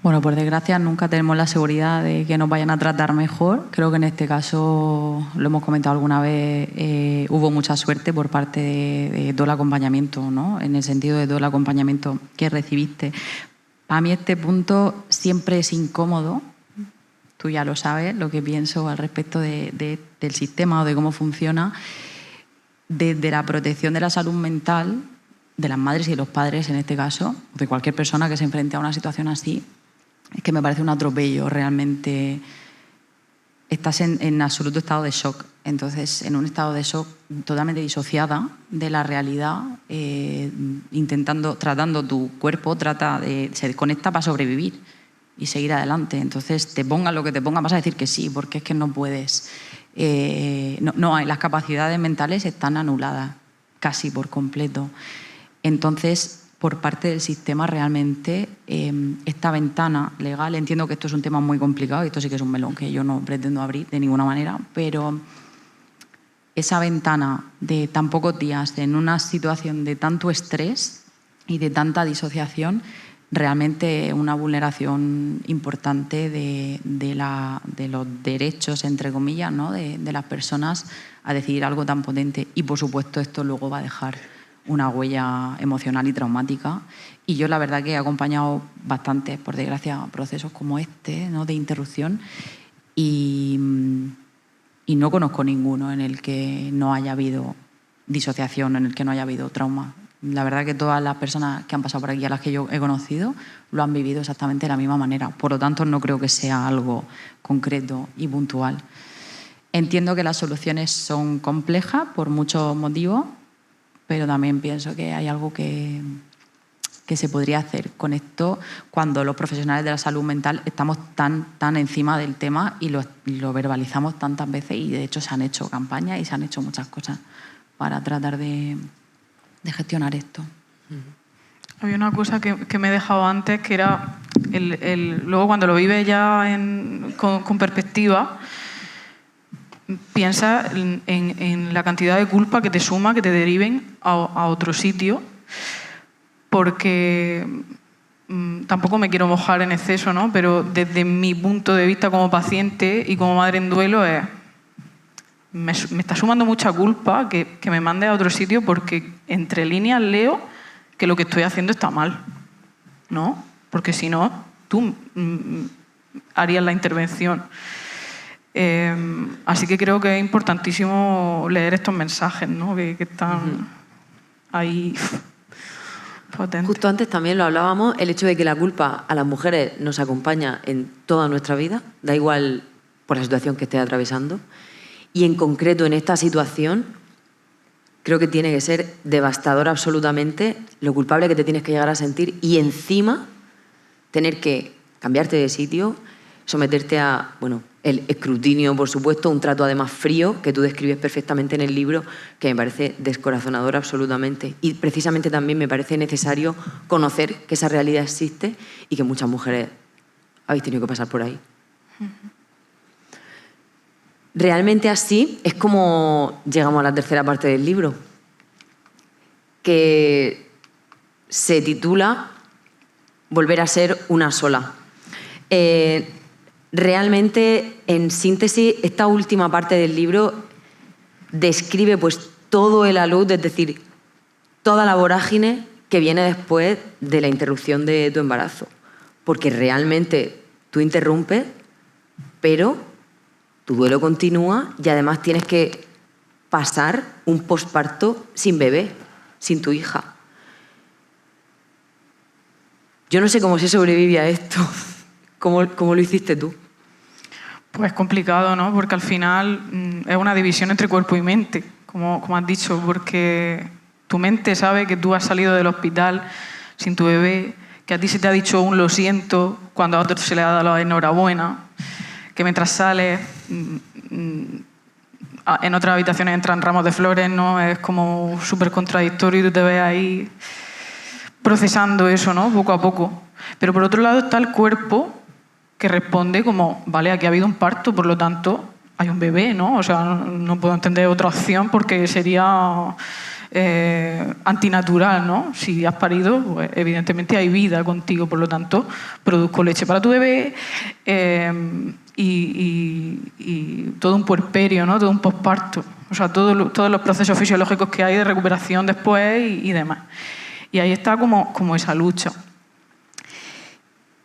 Bueno, por desgracia nunca tenemos la seguridad de que nos vayan a tratar mejor. Creo que en este caso, lo hemos comentado alguna vez, hubo mucha suerte por parte de todo el acompañamiento, ¿no? En el sentido de todo el acompañamiento que recibiste. Para mí este punto siempre es incómodo. Tú ya lo sabes, lo que pienso al respecto del sistema o de cómo funciona. Desde la protección de la salud mental de las madres y de los padres, en este caso, de cualquier persona que se enfrente a una situación así, es que me parece un atropello. Realmente estás en absoluto estado de shock. Entonces, en un estado de shock totalmente disociada de la realidad, tratando tu cuerpo, se desconecta para sobrevivir y seguir adelante. Entonces, te pongan lo que te pongan, vas a decir que sí, porque es que no puedes. Las capacidades mentales están anuladas casi por completo. Entonces, por parte del sistema, realmente esta ventana legal, entiendo que esto es un tema muy complicado y esto sí que es un melón que yo no pretendo abrir de ninguna manera, pero esa ventana de tan pocos días en una situación de tanto estrés y de tanta disociación, realmente una vulneración importante de los derechos, entre comillas, ¿no? de las personas a decidir algo tan potente. Y, por supuesto, esto luego va a dejar una huella emocional y traumática. Y yo la verdad que he acompañado bastante, por desgracia, procesos como este, ¿no? de interrupción, y no conozco ninguno en el que no haya habido disociación, en el que no haya habido trauma. La verdad que todas las personas que han pasado por aquí, a las que yo he conocido, lo han vivido exactamente de la misma manera. Por lo tanto, no creo que sea algo concreto y puntual. Entiendo que las soluciones son complejas por muchos motivos, pero también pienso que hay algo que se podría hacer con esto cuando los profesionales de la salud mental estamos tan encima del tema y lo verbalizamos tantas veces, y de hecho se han hecho campañas y se han hecho muchas cosas para tratar de gestionar esto. Había una cosa que me he dejado antes, que era luego cuando lo vives ya con perspectiva, piensa en la cantidad de culpa que te suma, que te deriven a otro sitio, porque tampoco me quiero mojar en exceso, ¿no? Pero desde mi punto de vista como paciente y como madre en duelo me está sumando mucha culpa que me mande a otro sitio, porque entre líneas leo que lo que estoy haciendo está mal, ¿no? Porque si no, tú harías la intervención. Así que creo que es importantísimo leer estos mensajes, ¿no? que están ahí potentes. Justo antes también lo hablábamos, el hecho de que la culpa a las mujeres nos acompaña en toda nuestra vida, da igual por la situación que estés atravesando, y en concreto en esta situación creo que tiene que ser devastador absolutamente lo culpable que te tienes que llegar a sentir, y encima tener que cambiarte de sitio, someterte a, el escrutinio, por supuesto, un trato además frío, que tú describes perfectamente en el libro, que me parece descorazonador absolutamente. Y precisamente también me parece necesario conocer que esa realidad existe y que muchas mujeres habéis tenido que pasar por ahí. Realmente así es como llegamos a la tercera parte del libro, que se titula Volver a ser una sola. Realmente, en síntesis, esta última parte del libro describe pues todo el alud, es decir, toda la vorágine que viene después de la interrupción de tu embarazo. Porque realmente tú interrumpes, pero tu duelo continúa y además tienes que pasar un posparto sin bebé, sin tu hija. Yo no sé cómo se sobrevive a esto. ¿Cómo lo hiciste tú? Pues complicado, ¿no? Porque al final es una división entre cuerpo y mente, como has dicho, porque tu mente sabe que tú has salido del hospital sin tu bebé, que a ti se te ha dicho un lo siento cuando a otro se le ha dado la enhorabuena, que mientras sales en otras habitaciones entran ramos de flores, ¿no? Es como súper contradictorio y tú te ves ahí procesando eso, ¿no? Poco a poco. Pero por otro lado está el cuerpo que responde como, vale, aquí ha habido un parto, por lo tanto hay un bebé, ¿no? O sea, no puedo entender otra opción porque sería antinatural, ¿no? Si has parido, pues, evidentemente hay vida contigo, por lo tanto produzco leche para tu bebé y todo un puerperio, ¿no? Todo un posparto. O sea, todos los procesos fisiológicos que hay de recuperación después y demás. Y ahí está como esa lucha.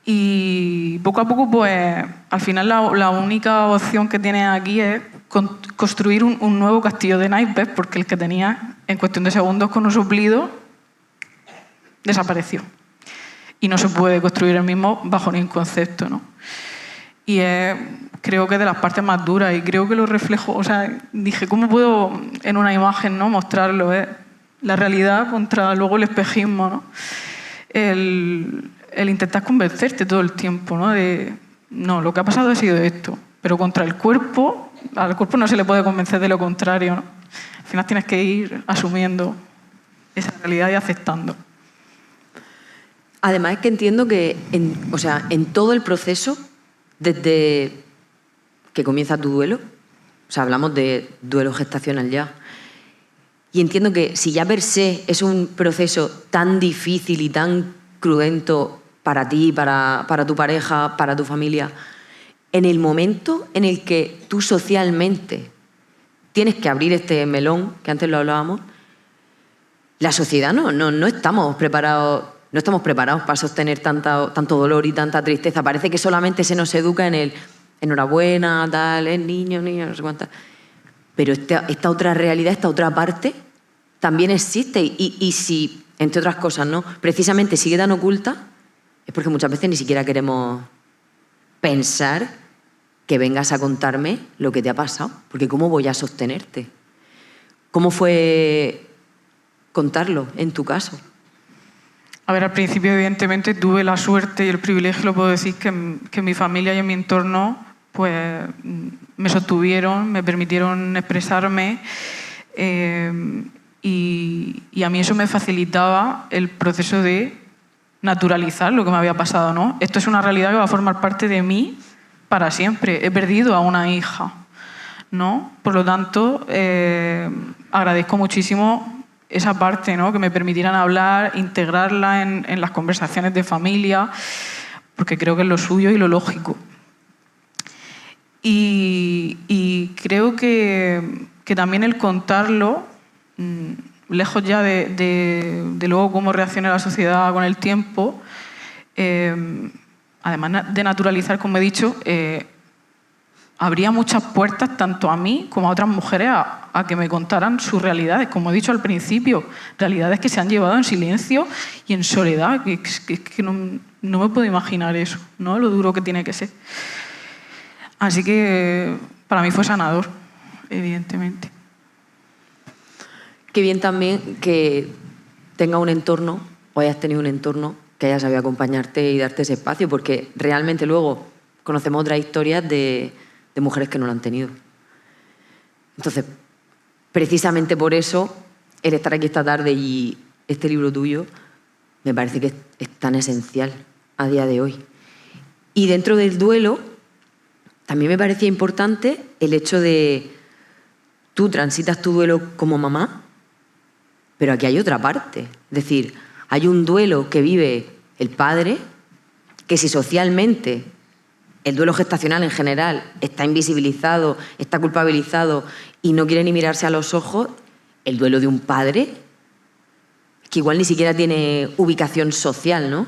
Y poco a poco, pues, al final la única opción que tienes aquí es construir un nuevo castillo de naipes, porque el que tenía en cuestión de segundos con un suplido desapareció. Y no se puede construir el mismo bajo ningún concepto, ¿no? Y creo que es de las partes más duras y creo que lo reflejo. O sea, dije, ¿cómo puedo en una imagen, ¿no?, mostrarlo? La realidad contra luego el espejismo, ¿no? El intentar convencerte todo el tiempo, ¿no? No, lo que ha pasado ha sido esto. Pero contra el cuerpo, al cuerpo no se le puede convencer de lo contrario, ¿no? Al final tienes que ir asumiendo esa realidad y aceptando. Además es que entiendo que en todo el proceso, desde que comienza tu duelo, o sea, hablamos de duelo gestacional ya, y entiendo que si ya per se es un proceso tan difícil y tan cruento para ti, para tu pareja, para tu familia, en el momento en el que tú socialmente tienes que abrir este melón, que antes lo hablábamos, la sociedad no estamos preparados. No estamos preparados para sostener tanto dolor y tanta tristeza. Parece que solamente se nos educa en el enhorabuena, tal, niño, no sé cuántas. Pero esta otra realidad, esta otra parte, también existe. Y si, entre otras cosas, ¿no?, precisamente sigue tan oculta, es porque muchas veces ni siquiera queremos pensar que vengas a contarme lo que te ha pasado. Porque ¿cómo voy a sostenerte? ¿Cómo fue contarlo en tu caso? A ver, al principio evidentemente tuve la suerte y el privilegio, lo puedo decir, que mi familia y en mi entorno pues me sostuvieron, me permitieron expresarme y a mí eso me facilitaba el proceso de naturalizar lo que me había pasado, ¿no? Esto es una realidad que va a formar parte de mí para siempre. He perdido a una hija, ¿no? Por lo tanto, agradezco muchísimo esa parte, ¿no?, que me permitieran hablar, integrarla en las conversaciones de familia, porque creo que es lo suyo y lo lógico. Y creo que también el contarlo, lejos ya de luego cómo reacciona la sociedad con el tiempo, además de naturalizar, como he dicho, abría muchas puertas tanto a mí como a otras mujeres a que me contaran sus realidades, como he dicho al principio, realidades que se han llevado en silencio y en soledad, que no me puedo imaginar eso, ¿no?, lo duro que tiene que ser. Así que para mí fue sanador, evidentemente. Qué bien también que tenga un entorno, o hayas tenido un entorno que haya sabido acompañarte y darte ese espacio, porque realmente luego conocemos otras historias de mujeres que no lo han tenido. Entonces, precisamente por eso, el estar aquí esta tarde y este libro tuyo me parece que es tan esencial a día de hoy. Y dentro del duelo, también me parecía importante el hecho de tú transitas tu duelo como mamá, pero aquí hay otra parte. Es decir, hay un duelo que vive el padre, que si socialmente el duelo gestacional en general está invisibilizado, está culpabilizado y no quiere ni mirarse a los ojos, el duelo de un padre, que igual ni siquiera tiene ubicación social, ¿no?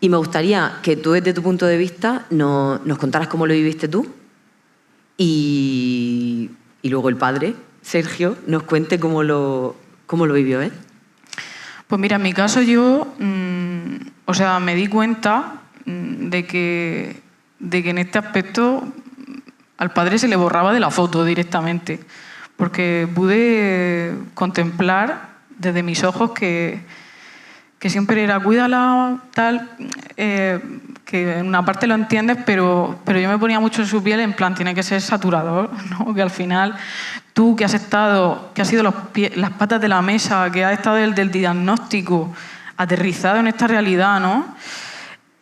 Y me gustaría que tú, desde tu punto de vista, nos contaras cómo lo viviste tú y luego el padre, Sergio, nos cuente cómo lo vivió él. Pues mira, en mi caso yo me di cuenta de que en este aspecto al padre se le borraba de la foto directamente, porque pude contemplar desde mis ojos que siempre era cuídala, tal, que en una parte lo entiendes, pero yo me ponía mucho en su piel, en plan, tiene que ser saturador, ¿no? Que al final tú que has sido las patas de la mesa, que has estado del diagnóstico, aterrizado en esta realidad, ¿no?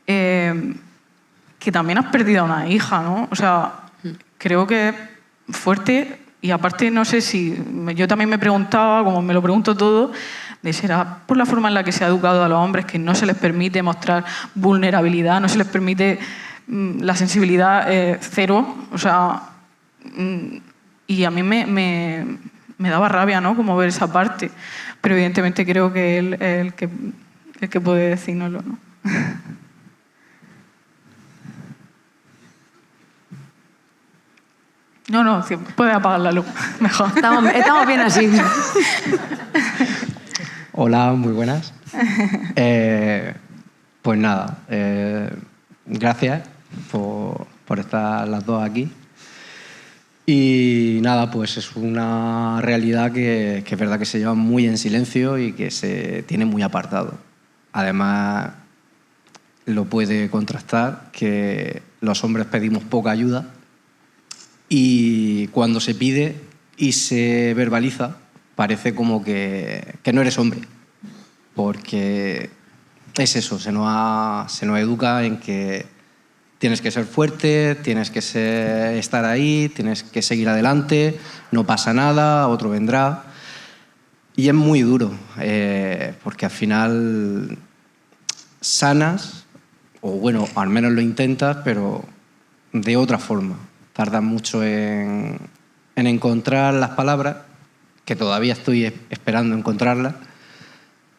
que también has perdido a una hija, ¿no? O sea, creo que es fuerte y aparte no sé si... Yo también me preguntaba, como me lo pregunto todo, de será por la forma en la que se ha educado a los hombres, que no se les permite mostrar vulnerabilidad, no se les permite la sensibilidad cero, o sea... y a mí me daba rabia, ¿no? Como ver esa parte. Pero evidentemente creo que él es el que puede decírnoslo, ¿no? No, sí, puedes apagar la luz, mejor. Estamos bien así. Hola, muy buenas. Pues nada, gracias por estar las dos aquí. Y nada, pues es una realidad que es verdad que se lleva muy en silencio y que se tiene muy apartado. Además, lo puede contrastar que los hombres pedimos poca ayuda y cuando se pide y se verbaliza parece como que no eres hombre, porque es eso, se nos educa en que tienes que ser fuerte, tienes que estar ahí, tienes que seguir adelante, no pasa nada, otro vendrá. Y es muy duro, porque al final sanas, o bueno, al menos lo intentas, pero de otra forma. Tardas mucho en encontrar las palabras, que todavía estoy esperando encontrarlas,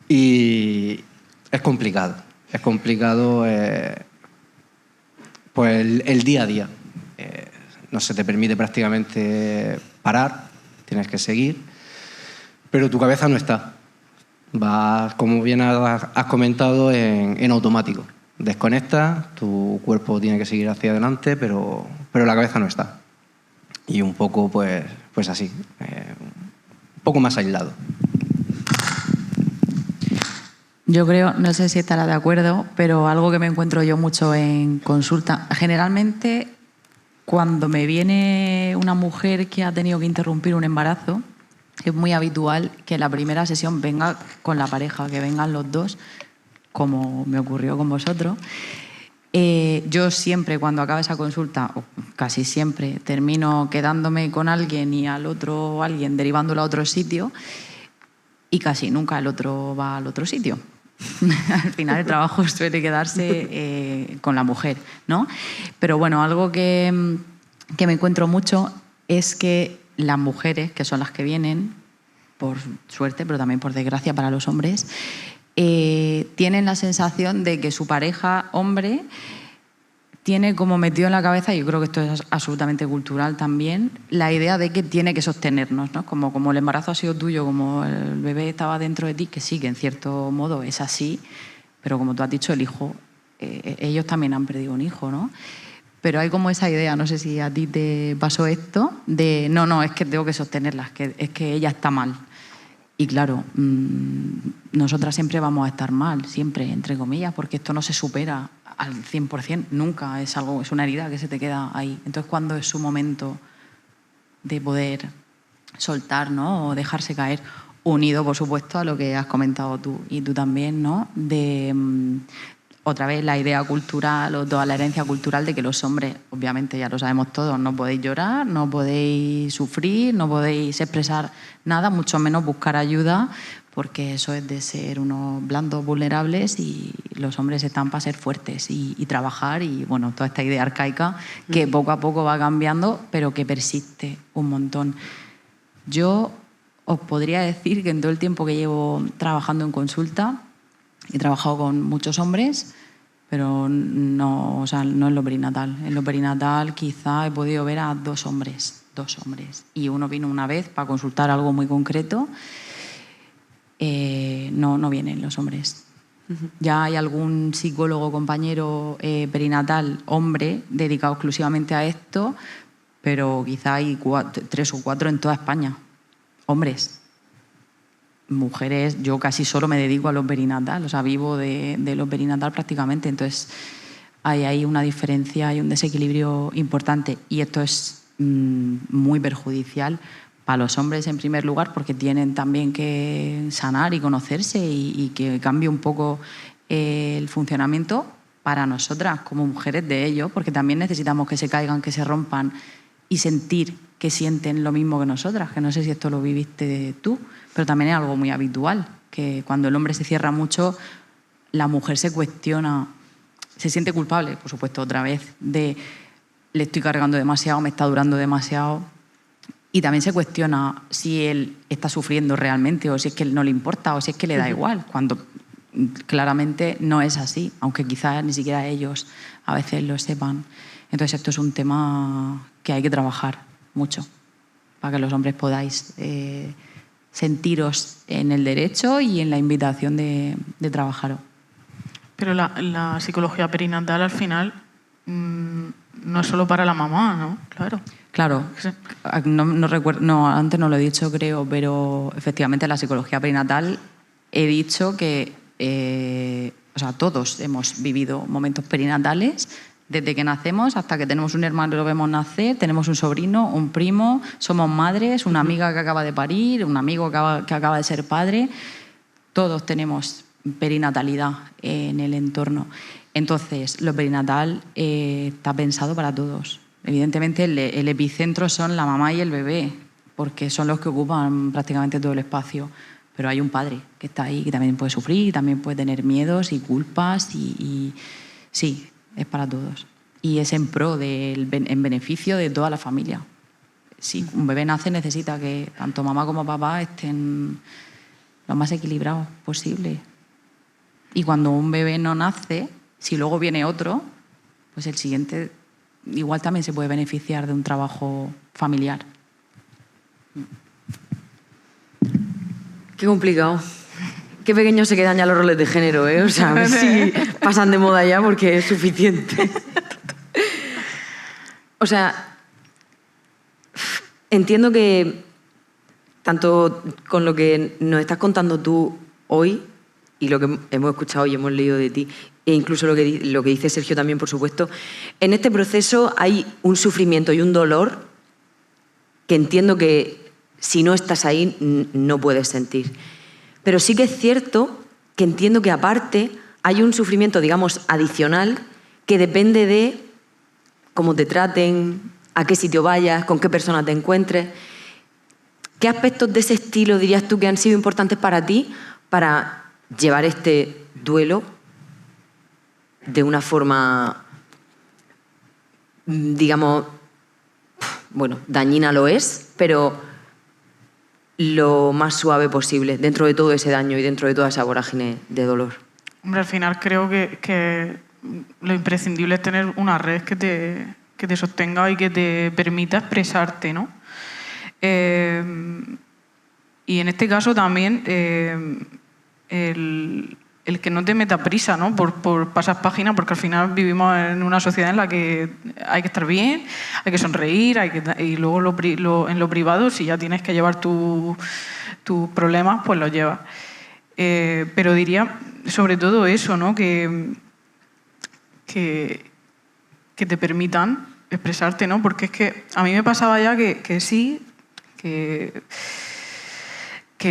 y es complicado. Es complicado pues el día a día. No se te permite prácticamente parar, tienes que seguir, pero tu cabeza no está. Vas, como bien has comentado, en automático. Desconectas, tu cuerpo tiene que seguir hacia adelante, pero la cabeza no está. Y un poco, pues así, un poco más aislado. Yo creo, no sé si estará de acuerdo, pero algo que me encuentro yo mucho en consulta, generalmente cuando me viene una mujer que ha tenido que interrumpir un embarazo, es muy habitual que la primera sesión venga con la pareja, que vengan los dos, como me ocurrió con vosotros. Yo siempre, cuando acaba esa consulta, o casi siempre, termino quedándome con alguien y al otro alguien derivándolo a otro sitio y casi nunca el otro va al otro sitio. Al final el trabajo suele quedarse con la mujer, ¿no? Pero bueno, algo que me encuentro mucho es que las mujeres, que son las que vienen, por suerte, pero también por desgracia para los hombres, tienen la sensación de que su pareja, hombre, tiene como metido en la cabeza, y yo creo que esto es absolutamente cultural también, la idea de que tiene que sostenernos, ¿no? Como el embarazo ha sido tuyo, como el bebé estaba dentro de ti, que sí, que en cierto modo es así, pero como tú has dicho, el hijo, ellos también han perdido un hijo, ¿no? Pero hay como esa idea, no sé si a ti te pasó esto, de no, es que tengo que sostenerla, es que ella está mal. Y claro, nosotras siempre vamos a estar mal, siempre, entre comillas, porque esto no se supera al 100%, nunca, es una herida que se te queda ahí. Entonces, ¿cuándo es su momento de poder soltar, ¿no? O dejarse caer? Unido, por supuesto, a lo que has comentado tú y tú también, ¿no? De otra vez la idea cultural o toda la herencia cultural de que los hombres, obviamente ya lo sabemos todos, no podéis llorar, no podéis sufrir, no podéis expresar nada, mucho menos buscar ayuda, porque eso es de ser unos blandos vulnerables y los hombres están para ser fuertes y trabajar y bueno, toda esta idea arcaica que poco a poco va cambiando, pero que persiste un montón. Yo os podría decir que en todo el tiempo que llevo trabajando en consulta, he trabajado con muchos hombres, pero no, o sea, no en lo perinatal. En lo perinatal quizá he podido ver a dos hombres. Y uno vino una vez para consultar algo muy concreto. No vienen los hombres. Ya hay algún psicólogo, compañero perinatal, hombre, dedicado exclusivamente a esto, pero quizá hay 3 o 4 en toda España. Hombres. Mujeres, yo casi solo me dedico a lo perinatal, o sea, vivo de lo perinatal prácticamente, entonces hay ahí una diferencia, hay un desequilibrio importante y esto es muy perjudicial para los hombres en primer lugar porque tienen también que sanar y conocerse y que cambie un poco el funcionamiento para nosotras como mujeres de ellos, porque también necesitamos que se caigan, que se rompan y sentir que sienten lo mismo que nosotras, que no sé si esto lo viviste tú, pero también es algo muy habitual, que cuando el hombre se cierra mucho, la mujer se cuestiona, se siente culpable, por supuesto, otra vez, de le estoy cargando demasiado, me está durando demasiado, y también se cuestiona si él está sufriendo realmente o si es que él no le importa o si es que le da igual, cuando claramente no es así, aunque quizás ni siquiera ellos a veces lo sepan. Entonces esto es un tema que hay que trabajar mucho para que los hombres podáis sentiros en el derecho y en la invitación de trabajarlo. Pero la psicología perinatal al final no es solo para la mamá, ¿no? Claro. Claro, no recuerdo, antes no lo he dicho, creo, pero efectivamente la psicología perinatal he dicho que todos hemos vivido momentos perinatales desde que nacemos hasta que tenemos un hermano y lo vemos nacer, tenemos un sobrino, un primo, somos madres, una amiga que acaba de parir, un amigo que acaba de ser padre. Todos tenemos perinatalidad en el entorno. Entonces, lo perinatal está pensado para todos. Evidentemente, el epicentro son la mamá y el bebé, porque son los que ocupan prácticamente todo el espacio. Pero hay un padre que está ahí, que también puede sufrir, también puede tener miedos y culpas, y sí, es para todos. Y es en pro, en beneficio de toda la familia. Si un bebé nace, necesita que tanto mamá como papá estén lo más equilibrados posible. Y cuando un bebé no nace, si luego viene otro, pues el siguiente igual también se puede beneficiar de un trabajo familiar. Qué complicado. Qué pequeños se quedan ya los roles de género, ¿eh? O sea, a ver si pasan de moda ya porque es suficiente. O sea, entiendo que tanto con lo que nos estás contando tú hoy y lo que hemos escuchado y hemos leído de ti, e incluso lo que dice Sergio también, por supuesto, en este proceso hay un sufrimiento y un dolor que entiendo que si no estás ahí no puedes sentir. Pero sí que es cierto que entiendo que aparte hay un sufrimiento, digamos, adicional que depende de cómo te traten, a qué sitio vayas, con qué persona te encuentres. ¿Qué aspectos de ese estilo dirías tú que han sido importantes para ti para llevar este duelo de una forma, digamos, bueno, dañina lo es, pero lo más suave posible dentro de todo ese daño y dentro de toda esa vorágine de dolor? Hombre, al final creo que lo imprescindible es tener una red que te sostenga y que te permita expresarte, ¿no? Y en este caso también el que no te meta prisa, ¿no? por pasar páginas, porque al final vivimos en una sociedad en la que hay que estar bien, hay que sonreír, y luego en lo privado, si ya tienes que llevar tus problemas, pues los llevas. Pero diría sobre todo eso, ¿no? Que te permitan expresarte, ¿no? Porque es que a mí me pasaba ya que sí, que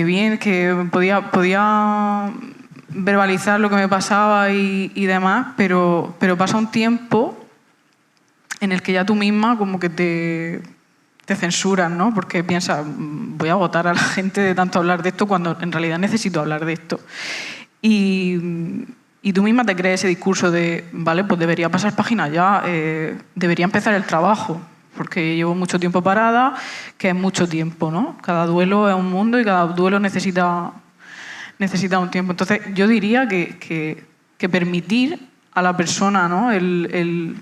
bien, que podía verbalizar lo que me pasaba y demás, pero pasa un tiempo en el que ya tú misma como que te censuras, ¿no? Porque piensas, voy a agotar a la gente de tanto hablar de esto cuando en realidad necesito hablar de esto. Y tú misma te crees ese discurso de, vale, pues debería pasar página ya, debería empezar el trabajo, porque llevo mucho tiempo parada, que es mucho tiempo, ¿no? Cada duelo es un mundo y cada duelo necesita un tiempo. Entonces, yo diría que permitir a la persona, ¿no? el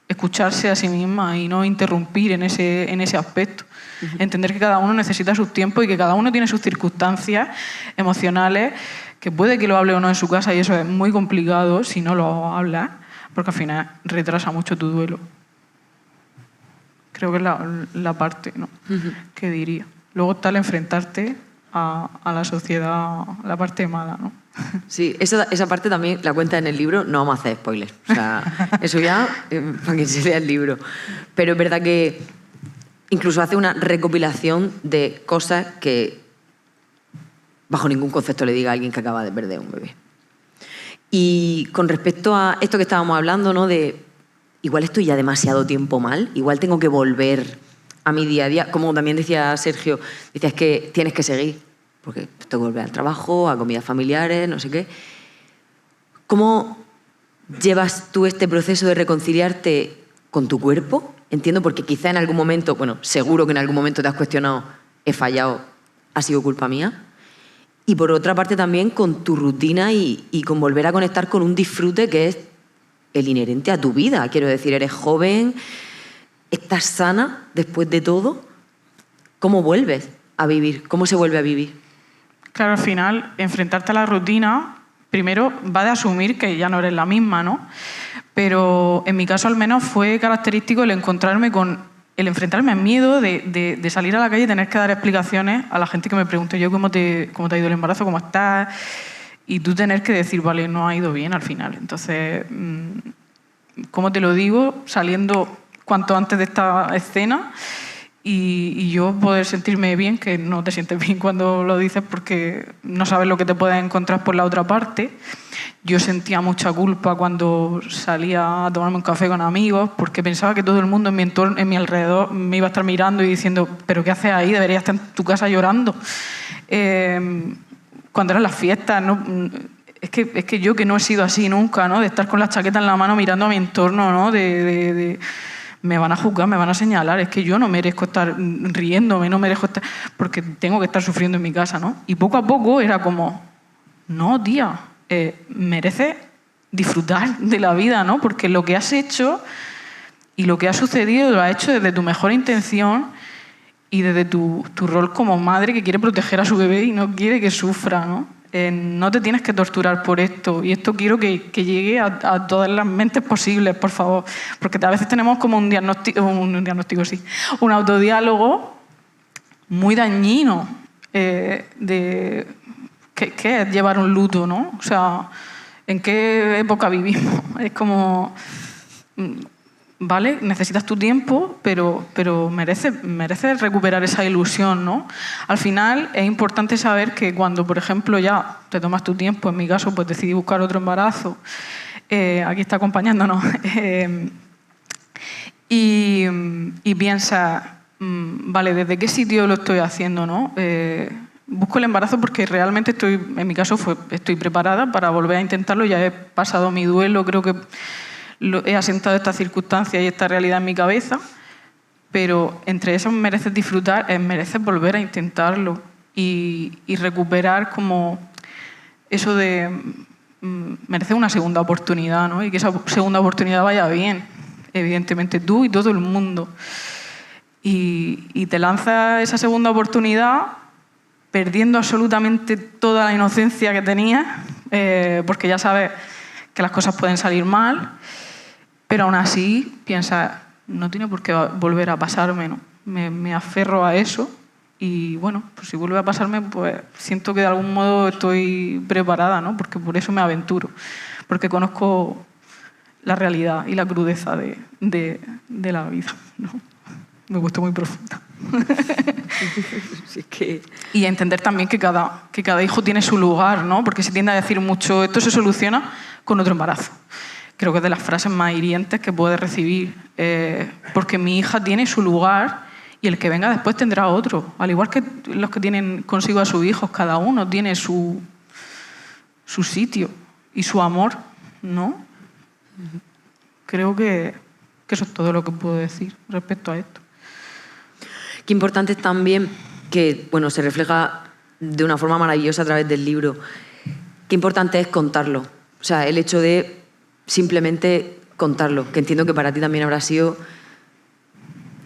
escucharse a sí misma y no interrumpir en ese aspecto. Uh-huh. Entender que cada uno necesita sus tiempos y que cada uno tiene sus circunstancias emocionales, que puede que lo hable o no en su casa, y eso es muy complicado si no lo hablas, porque al final retrasa mucho tu duelo. Creo que es la parte, ¿no? Uh-huh. que diría. Luego está el enfrentarte a la sociedad, la parte mala, ¿no? Sí, esa parte también la cuenta en el libro, no vamos a hacer spoilers. O sea, eso ya para que se lea el libro. Pero es verdad que incluso hace una recopilación de cosas que bajo ningún concepto le diga a alguien que acaba de perder un bebé. Y con respecto a esto que estábamos hablando, ¿no? De igual estoy ya demasiado tiempo mal, igual tengo que volver a mi día a día. Como también decía Sergio, decía, es que tienes que seguir, porque tengo que volver al trabajo, a comidas familiares, no sé qué. ¿Cómo llevas tú este proceso de reconciliarte con tu cuerpo? Entiendo, porque quizá en algún momento, bueno, seguro que en algún momento te has cuestionado, he fallado, ha sido culpa mía. Y por otra parte también con tu rutina y con volver a conectar con un disfrute que es el inherente a tu vida. Quiero decir, eres joven, estás sana después de todo. ¿Cómo vuelves a vivir? ¿Cómo se vuelve a vivir? Claro, al final, enfrentarte a la rutina, primero va de asumir que ya no eres la misma, ¿no? Pero en mi caso al menos fue característico el encontrarme con el enfrentarme al miedo de salir a la calle y tener que dar explicaciones a la gente que me pregunte yo cómo te ha ido el embarazo, cómo estás, y tú tener que decir, vale, no ha ido bien al final. Entonces, ¿cómo te lo digo? Saliendo cuanto antes de esta escena y yo poder sentirme bien, que no te sientes bien cuando lo dices porque no sabes lo que te puedes encontrar por la otra parte. Yo sentía mucha culpa cuando salía a tomarme un café con amigos porque pensaba que todo el mundo en mi entorno, en mi alrededor, me iba a estar mirando y diciendo, ¿pero qué haces ahí? Deberías estar en tu casa llorando. Cuando eran las fiestas, ¿no? Es que yo que no he sido así nunca, ¿no? De estar con la chaqueta en la mano mirando a mi entorno, ¿no? Me van a juzgar, me van a señalar, es que yo no merezco estar riéndome, no merezco estar... porque tengo que estar sufriendo en mi casa, ¿no? Y poco a poco era como, no, tía, mereces disfrutar de la vida, ¿no? Porque lo que has hecho y lo que ha sucedido lo has hecho desde tu mejor intención y desde tu rol como madre que quiere proteger a su bebé y no quiere que sufra, ¿no? No te tienes que torturar por esto, y esto quiero que llegue a todas las mentes posibles, por favor, porque a veces tenemos como un diagnóstico, sí, un autodiálogo muy dañino de qué es llevar un luto, ¿no? O sea, ¿en qué época vivimos? Es como, vale, necesitas tu tiempo, pero mereces recuperar esa ilusión, ¿no? Al final es importante saber que cuando, por ejemplo, ya te tomas tu tiempo, en mi caso, pues decidí buscar otro embarazo, aquí está acompañándonos, y piensas, vale, ¿desde qué sitio lo estoy haciendo, no? Busco el embarazo porque realmente en mi caso estoy preparada para volver a intentarlo, ya he pasado mi duelo, creo que he asentado esta circunstancia y esta realidad en mi cabeza, pero entre eso mereces disfrutar, mereces volver a intentarlo y recuperar como eso de mereces una segunda oportunidad, ¿no? Y que esa segunda oportunidad vaya bien, evidentemente tú y todo el mundo. Y te lanzas esa segunda oportunidad perdiendo absolutamente toda la inocencia que tenías, porque ya sabes que las cosas pueden salir mal, pero aún así piensas, no tiene por qué volver a pasarme, ¿no? Me aferro a eso y bueno, pues si vuelve a pasarme, pues siento que de algún modo estoy preparada, ¿no? Porque por eso me aventuro, porque conozco la realidad y la crudeza de la vida, ¿no? Me he puesto muy profunda. Sí, es que... Y entender también que cada hijo tiene su lugar, ¿no? Porque se tiende a decir mucho, esto se soluciona con otro embarazo. Creo que es de las frases más hirientes que puedes recibir, porque mi hija tiene su lugar y el que venga después tendrá otro. Al igual que los que tienen consigo a sus hijos, cada uno tiene su sitio y su amor, ¿no? Creo que eso es todo lo que puedo decir respecto a esto. Qué importante es también que, bueno, se refleja de una forma maravillosa a través del libro. Qué importante es contarlo. O sea, el hecho de simplemente contarlo, que entiendo que para ti también habrá sido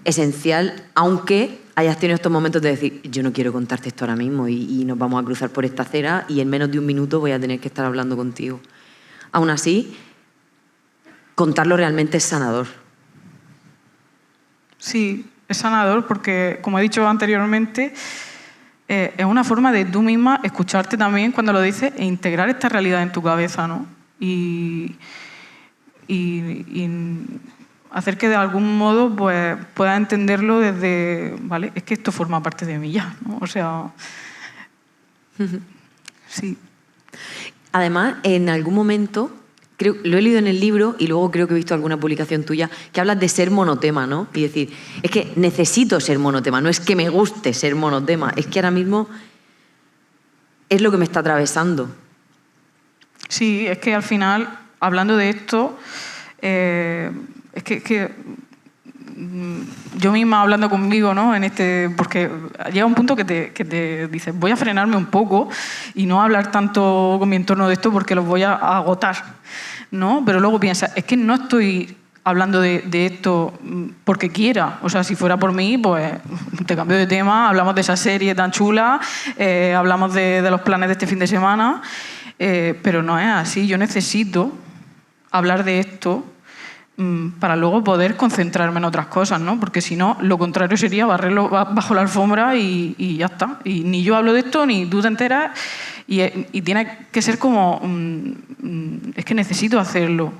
esencial, aunque hayas tenido estos momentos de decir, yo no quiero contarte esto ahora mismo y nos vamos a cruzar por esta acera y en menos de un minuto voy a tener que estar hablando contigo. Aún así, contarlo realmente es sanador. Sí, es sanador porque, como he dicho anteriormente, es una forma de tú misma escucharte también cuando lo dices e integrar esta realidad en tu cabeza, ¿no? Y hacer que de algún modo pues, puedas entenderlo desde, ¿vale? Es que esto forma parte de mí ya, ¿no? O sea, sí. Además, en algún momento, lo he leído en el libro y luego creo que he visto alguna publicación tuya que hablas de ser monotema, ¿no? Y decir, es que necesito ser monotema, no es que me guste ser monotema, es que ahora mismo es lo que me está atravesando. Sí, es que al final, hablando de esto, es que yo misma hablando conmigo, ¿no? Porque llega un punto que te dices, voy a frenarme un poco y no hablar tanto con mi entorno de esto porque los voy a agotar, ¿no? Pero luego piensas, es que no estoy hablando de esto porque quiera. O sea, si fuera por mí, pues te cambio de tema, hablamos de esa serie tan chula, hablamos de los planes de este fin de semana, pero no es así. Yo necesito hablar de esto para luego poder concentrarme en otras cosas, ¿no? Porque si no, lo contrario sería barrerlo bajo la alfombra y ya está. Y ni yo hablo de esto, ni tú te enteras, y tiene que ser como... es que necesito hacerlo.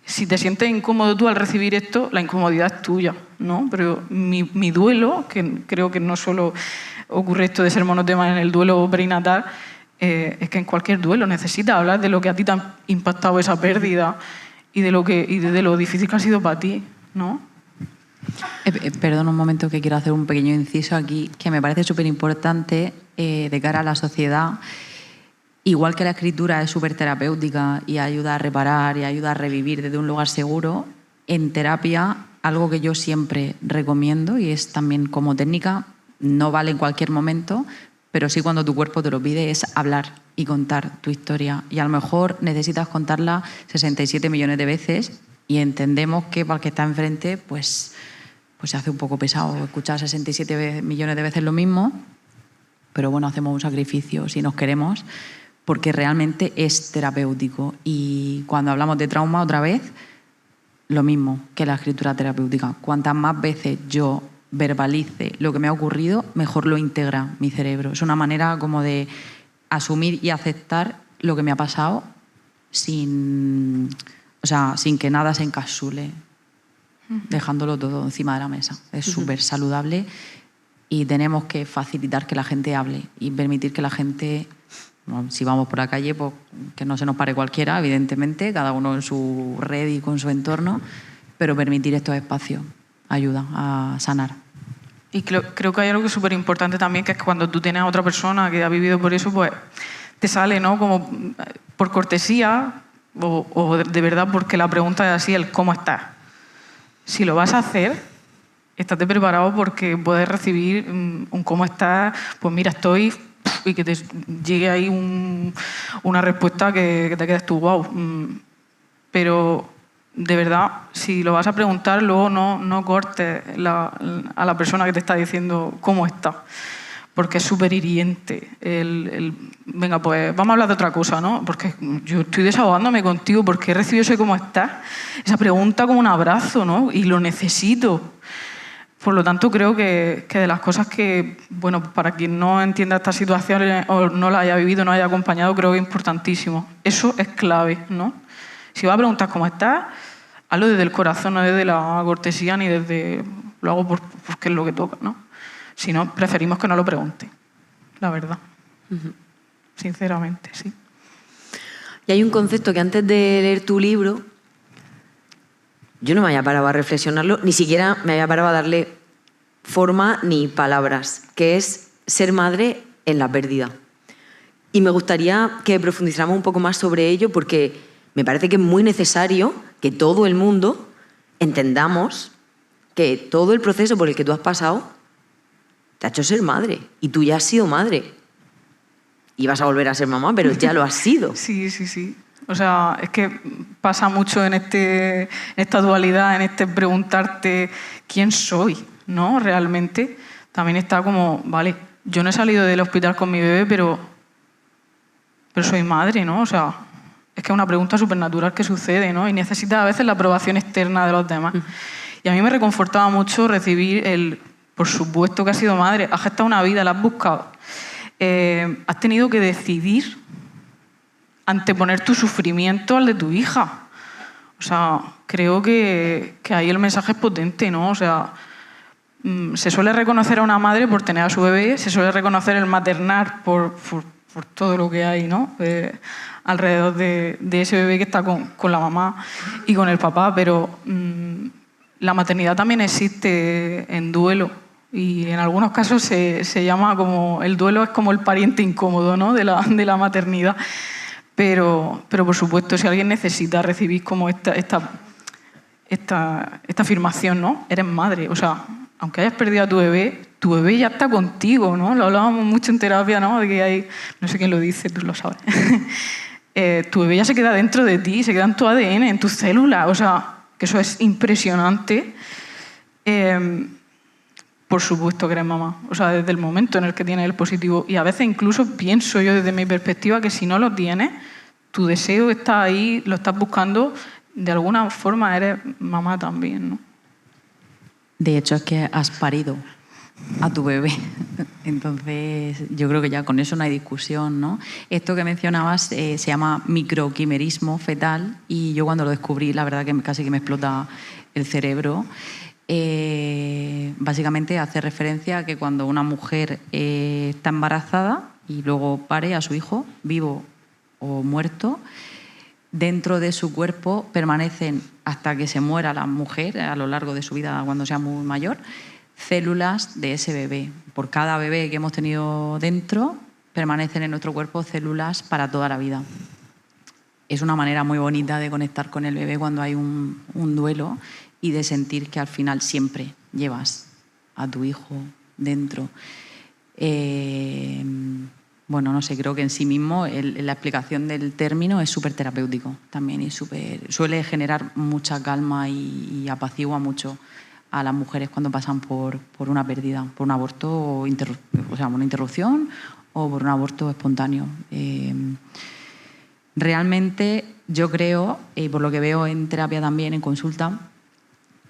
Si te sientes incómodo tú al recibir esto, la incomodidad es tuya, ¿no? Pero mi duelo, que creo que no solo ocurre esto de ser monotema en el duelo perinatal, es que en cualquier duelo necesitas hablar de lo que a ti te ha impactado esa pérdida, y de lo difícil que ha sido para ti, ¿no? Perdón un momento, que quiero hacer un pequeño inciso aquí, que me parece súper importante de cara a la sociedad. Igual que la escritura es súper terapéutica y ayuda a reparar y ayuda a revivir desde un lugar seguro, en terapia algo que yo siempre recomiendo, y es también como técnica, no vale en cualquier momento, pero sí cuando tu cuerpo te lo pide, es hablar y contar tu historia. Y a lo mejor necesitas contarla 67 millones de veces y entendemos que para el que está enfrente pues se hace un poco pesado escuchar 67 millones de veces lo mismo, pero bueno, hacemos un sacrificio si nos queremos, porque realmente es terapéutico. Y cuando hablamos de trauma, otra vez, lo mismo que la escritura terapéutica. Cuantas más veces yo verbalice lo que me ha ocurrido, mejor lo integra mi cerebro. Es una manera como de asumir y aceptar lo que me ha pasado sin que nada se encapsule, dejándolo todo encima de la mesa. Es súper saludable y tenemos que facilitar que la gente hable y permitir que la gente, bueno, si vamos por la calle, pues que no se nos pare cualquiera, evidentemente, cada uno en su red y con su entorno, pero permitir estos espacios ayuda a sanar. Y creo que hay algo que es súper importante también, que es que cuando tú tienes a otra persona que ha vivido por eso, pues te sale, ¿no? Como por cortesía o de verdad porque la pregunta es así, el ¿cómo estás? Si lo vas a hacer, estate preparado porque puedes recibir un ¿cómo estás? Pues mira, estoy... y que te llegue ahí una respuesta que te quedes tú, wow. Pero... de verdad, si lo vas a preguntar, luego no cortes a la persona que te está diciendo cómo está, porque es súper hiriente. Venga, pues vamos a hablar de otra cosa, ¿no? Porque yo estoy desahogándome contigo porque he recibido ese cómo estás, esa pregunta como un abrazo, ¿no? Y lo necesito. Por lo tanto, creo que de las cosas que, bueno, para quien no entienda esta situación o no la haya vivido, no haya acompañado, creo que es importantísimo. Eso es clave, ¿no? Si vas a preguntar cómo estás, hazlo desde el corazón, no desde la cortesía ni desde... lo hago porque es lo que toca, ¿no? Si no, preferimos que no lo pregunte, la verdad. Sinceramente, sí. Y hay un concepto que antes de leer tu libro, yo no me había parado a reflexionarlo, ni siquiera me había parado a darle forma ni palabras, que es ser madre en la pérdida. Y me gustaría que profundizáramos un poco más sobre ello, porque me parece que es muy necesario que todo el mundo entendamos que todo el proceso por el que tú has pasado te ha hecho ser madre. Y tú ya has sido madre. Y vas a volver a ser mamá, pero ya lo has sido. Sí, sí, sí. O sea, es que pasa mucho en esta dualidad, en este preguntarte quién soy, ¿no? Realmente. También está como, vale, yo no he salido del hospital con mi bebé, pero soy madre, ¿no? O sea... es que es una pregunta súper natural que sucede, ¿no? Y necesitas a veces la aprobación externa de los demás. Y a mí me reconfortaba mucho recibir por supuesto que has sido madre, has gestado una vida, la has buscado. Has tenido que decidir anteponer tu sufrimiento al de tu hija. O sea, creo que ahí el mensaje es potente, ¿no? O sea, se suele reconocer a una madre por tener a su bebé, se suele reconocer el maternar por por todo lo que hay, ¿no? Alrededor de ese bebé que está con la mamá y con el papá, pero la maternidad también existe en duelo y en algunos casos se llama como, el duelo es como el pariente incómodo, ¿no? de la maternidad, pero por supuesto si alguien necesita recibir como esta afirmación, ¿no? Eres madre, o sea, aunque hayas perdido a tu bebé ya está contigo, ¿no? Lo hablábamos mucho en terapia, ¿no? De que hay, no sé quién lo dice, tú lo sabes. Tu bebé ya se queda dentro de ti, se queda en tu ADN, en tus células, o sea, que eso es impresionante. Por supuesto que eres mamá, o sea, desde el momento en el que tienes el positivo. Y a veces incluso pienso yo desde mi perspectiva que si no lo tienes, tu deseo está ahí, lo estás buscando, de alguna forma eres mamá también, ¿no? De hecho, es que has parido a tu bebé. Entonces, yo creo que ya con eso no hay discusión, ¿no? Esto que mencionabas se llama microquimerismo fetal y yo cuando lo descubrí, la verdad que casi que me explota el cerebro. Básicamente hace referencia a que cuando una mujer está embarazada y luego pare a su hijo, vivo o muerto, dentro de su cuerpo permanecen hasta que se muera la mujer a lo largo de su vida cuando sea muy mayor, células de ese bebé. Por cada bebé que hemos tenido dentro, permanecen en nuestro cuerpo células para toda la vida. Es una manera muy bonita de conectar con el bebé cuando hay un duelo y de sentir que al final siempre llevas a tu hijo dentro. Bueno, no sé, creo que en sí mismo la explicación del término es súper terapéutico también y suele generar mucha calma y apacigua mucho a las mujeres cuando pasan por una pérdida, por un aborto, o sea, una interrupción o por un aborto espontáneo. Realmente yo creo, por lo que veo en terapia también, en consulta,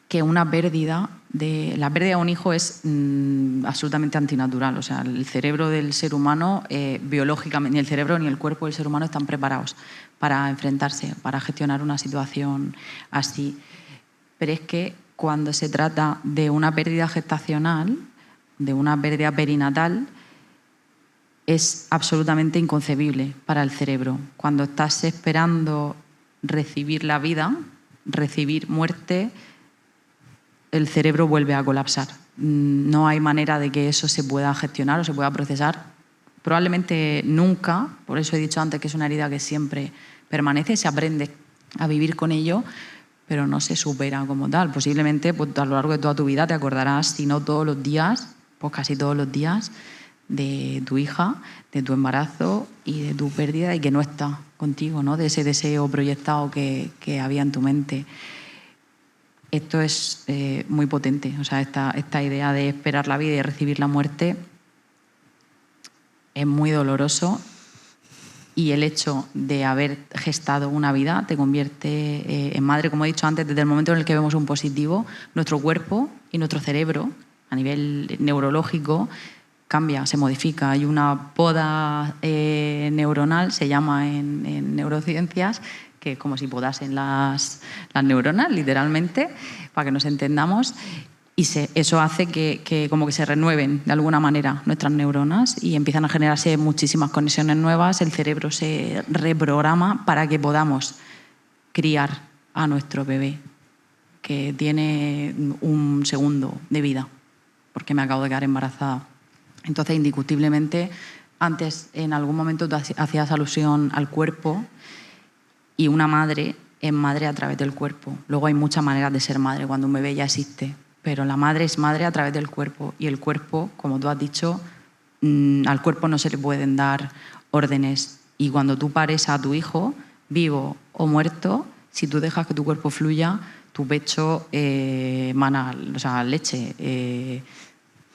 que la pérdida de un hijo es absolutamente antinatural. O sea, el cerebro del ser humano, biológicamente, ni el cerebro ni el cuerpo del ser humano están preparados para enfrentarse, para gestionar una situación así. Pero es que cuando se trata de una pérdida gestacional, de una pérdida perinatal, es absolutamente inconcebible para el cerebro. Cuando estás esperando recibir la vida, recibir muerte, el cerebro vuelve a colapsar. No hay manera de que eso se pueda gestionar o se pueda procesar. Probablemente nunca, por eso he dicho antes que es una herida que siempre permanece, se aprende a vivir con ello, pero no se supera como tal. Posiblemente pues, a lo largo de toda tu vida te acordarás, si no todos los días, pues casi todos los días, de tu hija, de tu embarazo y de tu pérdida y que no está contigo, ¿no? De ese deseo proyectado que había en tu mente. Esto es muy potente, o sea, esta idea de esperar la vida y recibir la muerte es muy doloroso y el hecho de haber gestado una vida te convierte en madre, como he dicho antes, desde el momento en el que vemos un positivo, nuestro cuerpo y nuestro cerebro, a nivel neurológico, cambia, se modifica. Hay una poda neuronal, se llama en neurociencias, que es como si podasen las neuronas, literalmente, para que nos entendamos. Y eso hace que como que se renueven de alguna manera nuestras neuronas y empiezan a generarse muchísimas conexiones nuevas, el cerebro se reprograma para que podamos criar a nuestro bebé, que tiene un segundo de vida, porque me acabo de quedar embarazada. Entonces, indiscutiblemente, antes en algún momento tú hacías alusión al cuerpo y una madre es madre a través del cuerpo. Luego hay muchas maneras de ser madre cuando un bebé ya existe, pero la madre es madre a través del cuerpo y el cuerpo, como tú has dicho, al cuerpo no se le pueden dar órdenes y cuando tú pares a tu hijo, vivo o muerto, si tú dejas que tu cuerpo fluya, tu pecho emana, o sea, leche,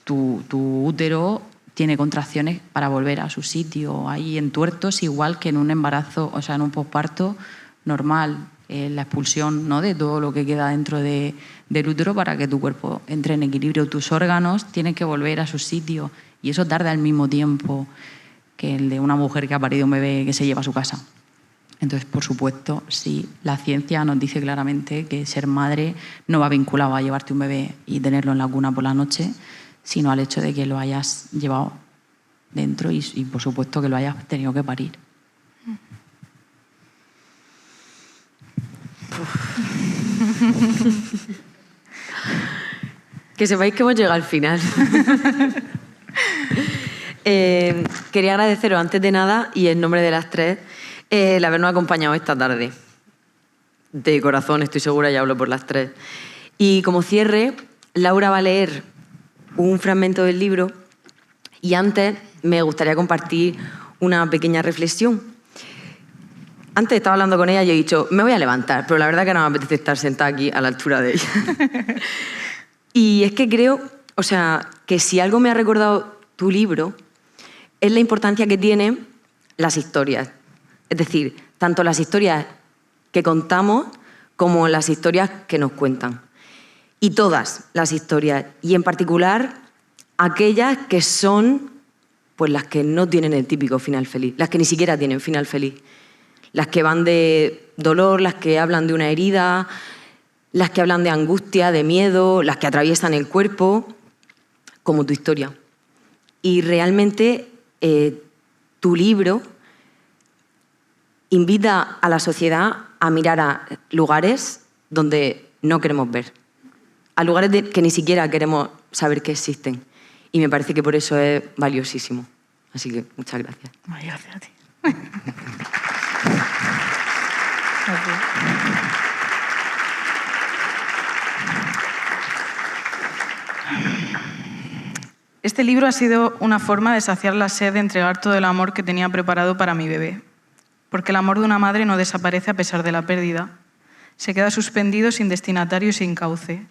tu útero tiene contracciones para volver a su sitio. Hay entuertos igual que en un embarazo, o sea, en un posparto normal, la expulsión, ¿no?, de todo lo que queda dentro del útero para que tu cuerpo entre en equilibrio. Tus órganos tienen que volver a su sitio y eso tarda el mismo tiempo que el de una mujer que ha parido un bebé que se lleva a su casa. Entonces, por supuesto, sí, la ciencia nos dice claramente que ser madre no va vinculado a llevarte un bebé y tenerlo en la cuna por la noche, sino al hecho de que lo hayas llevado dentro y por supuesto que lo hayas tenido que parir. Que sepáis que hemos llegado al final. Quería agradeceros antes de nada y en nombre de las tres el habernos acompañado esta tarde. De corazón, estoy segura, ya hablo por las tres. Y como cierre, Laura va a leer un fragmento del libro y antes me gustaría compartir una pequeña reflexión. Antes estaba hablando con ella y he dicho, me voy a levantar, pero la verdad que no me apetece estar sentada aquí a la altura de ella. Y es que creo, o sea, que si algo me ha recordado tu libro es la importancia que tienen las historias. Es decir, tanto las historias que contamos como las historias que nos cuentan. Y todas las historias, y en particular aquellas que son pues las que no tienen el típico final feliz, las que ni siquiera tienen final feliz, las que van de dolor, las que hablan de una herida, las que hablan de angustia, de miedo, las que atraviesan el cuerpo, como tu historia. Y realmente tu libro invita a la sociedad a mirar a lugares donde no queremos ver, a lugares que ni siquiera queremos saber que existen. Y me parece que por eso es valiosísimo. Así que muchas gracias. Ay, gracias a ti. Este libro ha sido una forma de saciar la sed de entregar todo el amor que tenía preparado para mi bebé. Porque el amor de una madre no desaparece a pesar de la pérdida. Se queda suspendido sin destinatario y sin cauce,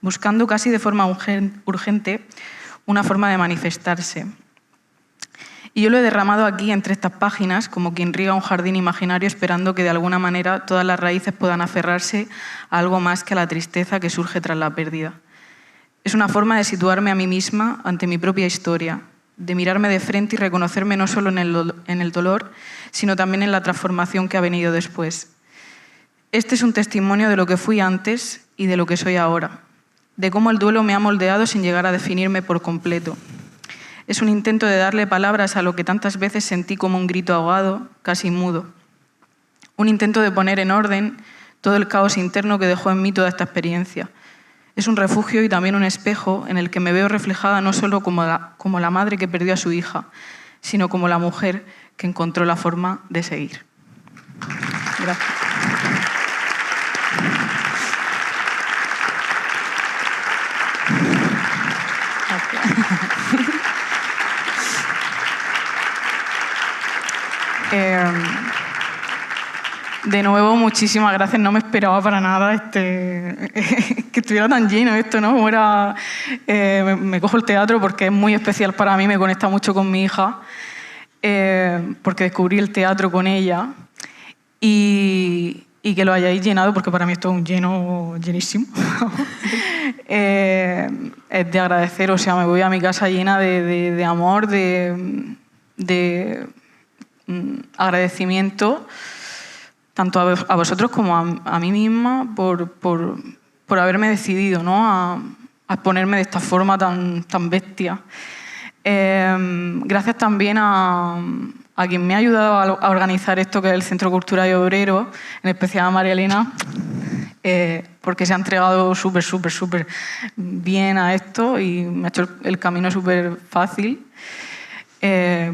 buscando casi de forma urgente una forma de manifestarse. Y yo lo he derramado aquí entre estas páginas como quien riega un jardín imaginario esperando que de alguna manera todas las raíces puedan aferrarse a algo más que a la tristeza que surge tras la pérdida. Es una forma de situarme a mí misma ante mi propia historia, de mirarme de frente y reconocerme no solo en el dolor, sino también en la transformación que ha venido después. Este es un testimonio de lo que fui antes y de lo que soy ahora, de cómo el duelo me ha moldeado sin llegar a definirme por completo. Es un intento de darle palabras a lo que tantas veces sentí como un grito ahogado, casi mudo. Un intento de poner en orden todo el caos interno que dejó en mí toda esta experiencia. Es un refugio y también un espejo en el que me veo reflejada no solo como la madre que perdió a su hija, sino como la mujer que encontró la forma de seguir. Gracias. De nuevo, muchísimas gracias. No me esperaba para nada que estuviera tan lleno esto, ¿no? Como era, me cojo el teatro porque es muy especial para mí, me conecta mucho con mi hija, porque descubrí el teatro con ella y que lo hayáis llenado, porque para mí esto es un llenísimo. Es de agradecer, o sea, me voy a mi casa llena de amor, de agradecimiento, tanto a vosotros como a mí misma por haberme decidido, ¿no? a exponerme de esta forma tan bestia. Gracias también a quien me ha ayudado a organizar esto, que es el Centro Cultural y Obrero, en especial a María Elena, porque se ha entregado súper bien a esto y me ha hecho el camino súper fácil.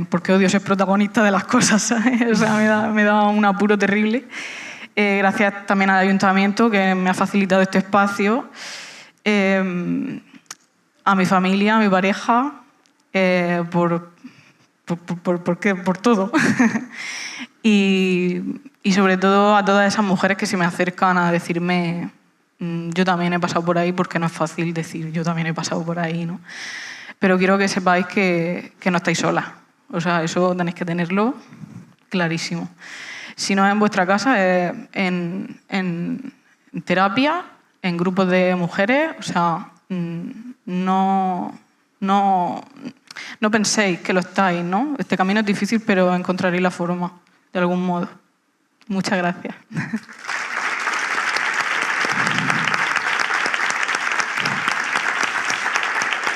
Porque odio ser protagonista de las cosas, ¿sabes? O sea, me da un apuro terrible. Gracias también al Ayuntamiento, que me ha facilitado este espacio, a mi familia, a mi pareja, por todo. y sobre todo a todas esas mujeres que se me acercan a decirme yo también he pasado por ahí, porque no es fácil decir yo también he pasado por ahí, ¿no? Pero quiero que sepáis que no estáis solas. O sea, eso tenéis que tenerlo clarísimo. Si no es en vuestra casa, es en terapia, en grupos de mujeres. O sea, no penséis que lo estáis, ¿no? Este camino es difícil, pero encontraréis la forma, de algún modo. Muchas gracias.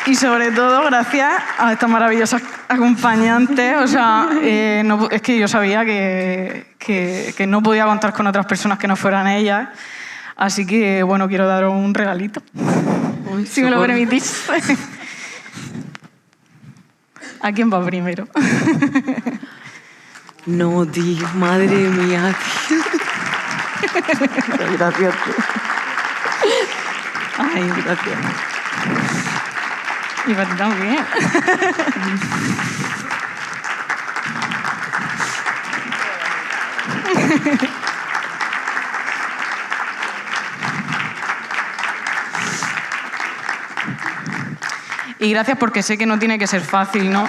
Y sobre todo, gracias a estas maravillosas acompañantes. O sea, es que yo sabía que no podía contar con otras personas que no fueran ellas. Así que, bueno, quiero daros un regalito. Uy, Si me lo socorro. permitís. ¿A quién va primero? No, tío, madre mía, tío. Gracias, tío. Ay, Gracias. y para ti también. Y gracias porque sé que no tiene que ser fácil, ¿no?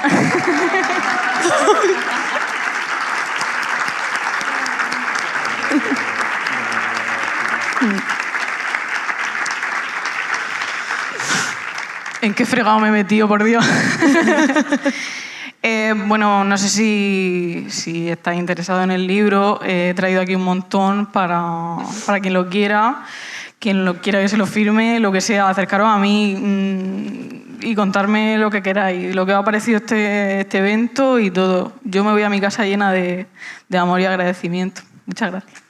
¿En qué fregado me he metido, por Dios? Bueno, no sé si estáis interesados en el libro. He traído aquí un montón para quien lo quiera. Quien lo quiera que se lo firme, lo que sea, acercaros a mí y contarme lo que queráis, lo que os ha parecido este evento y todo. Yo me voy a mi casa llena de amor y agradecimiento. Muchas gracias.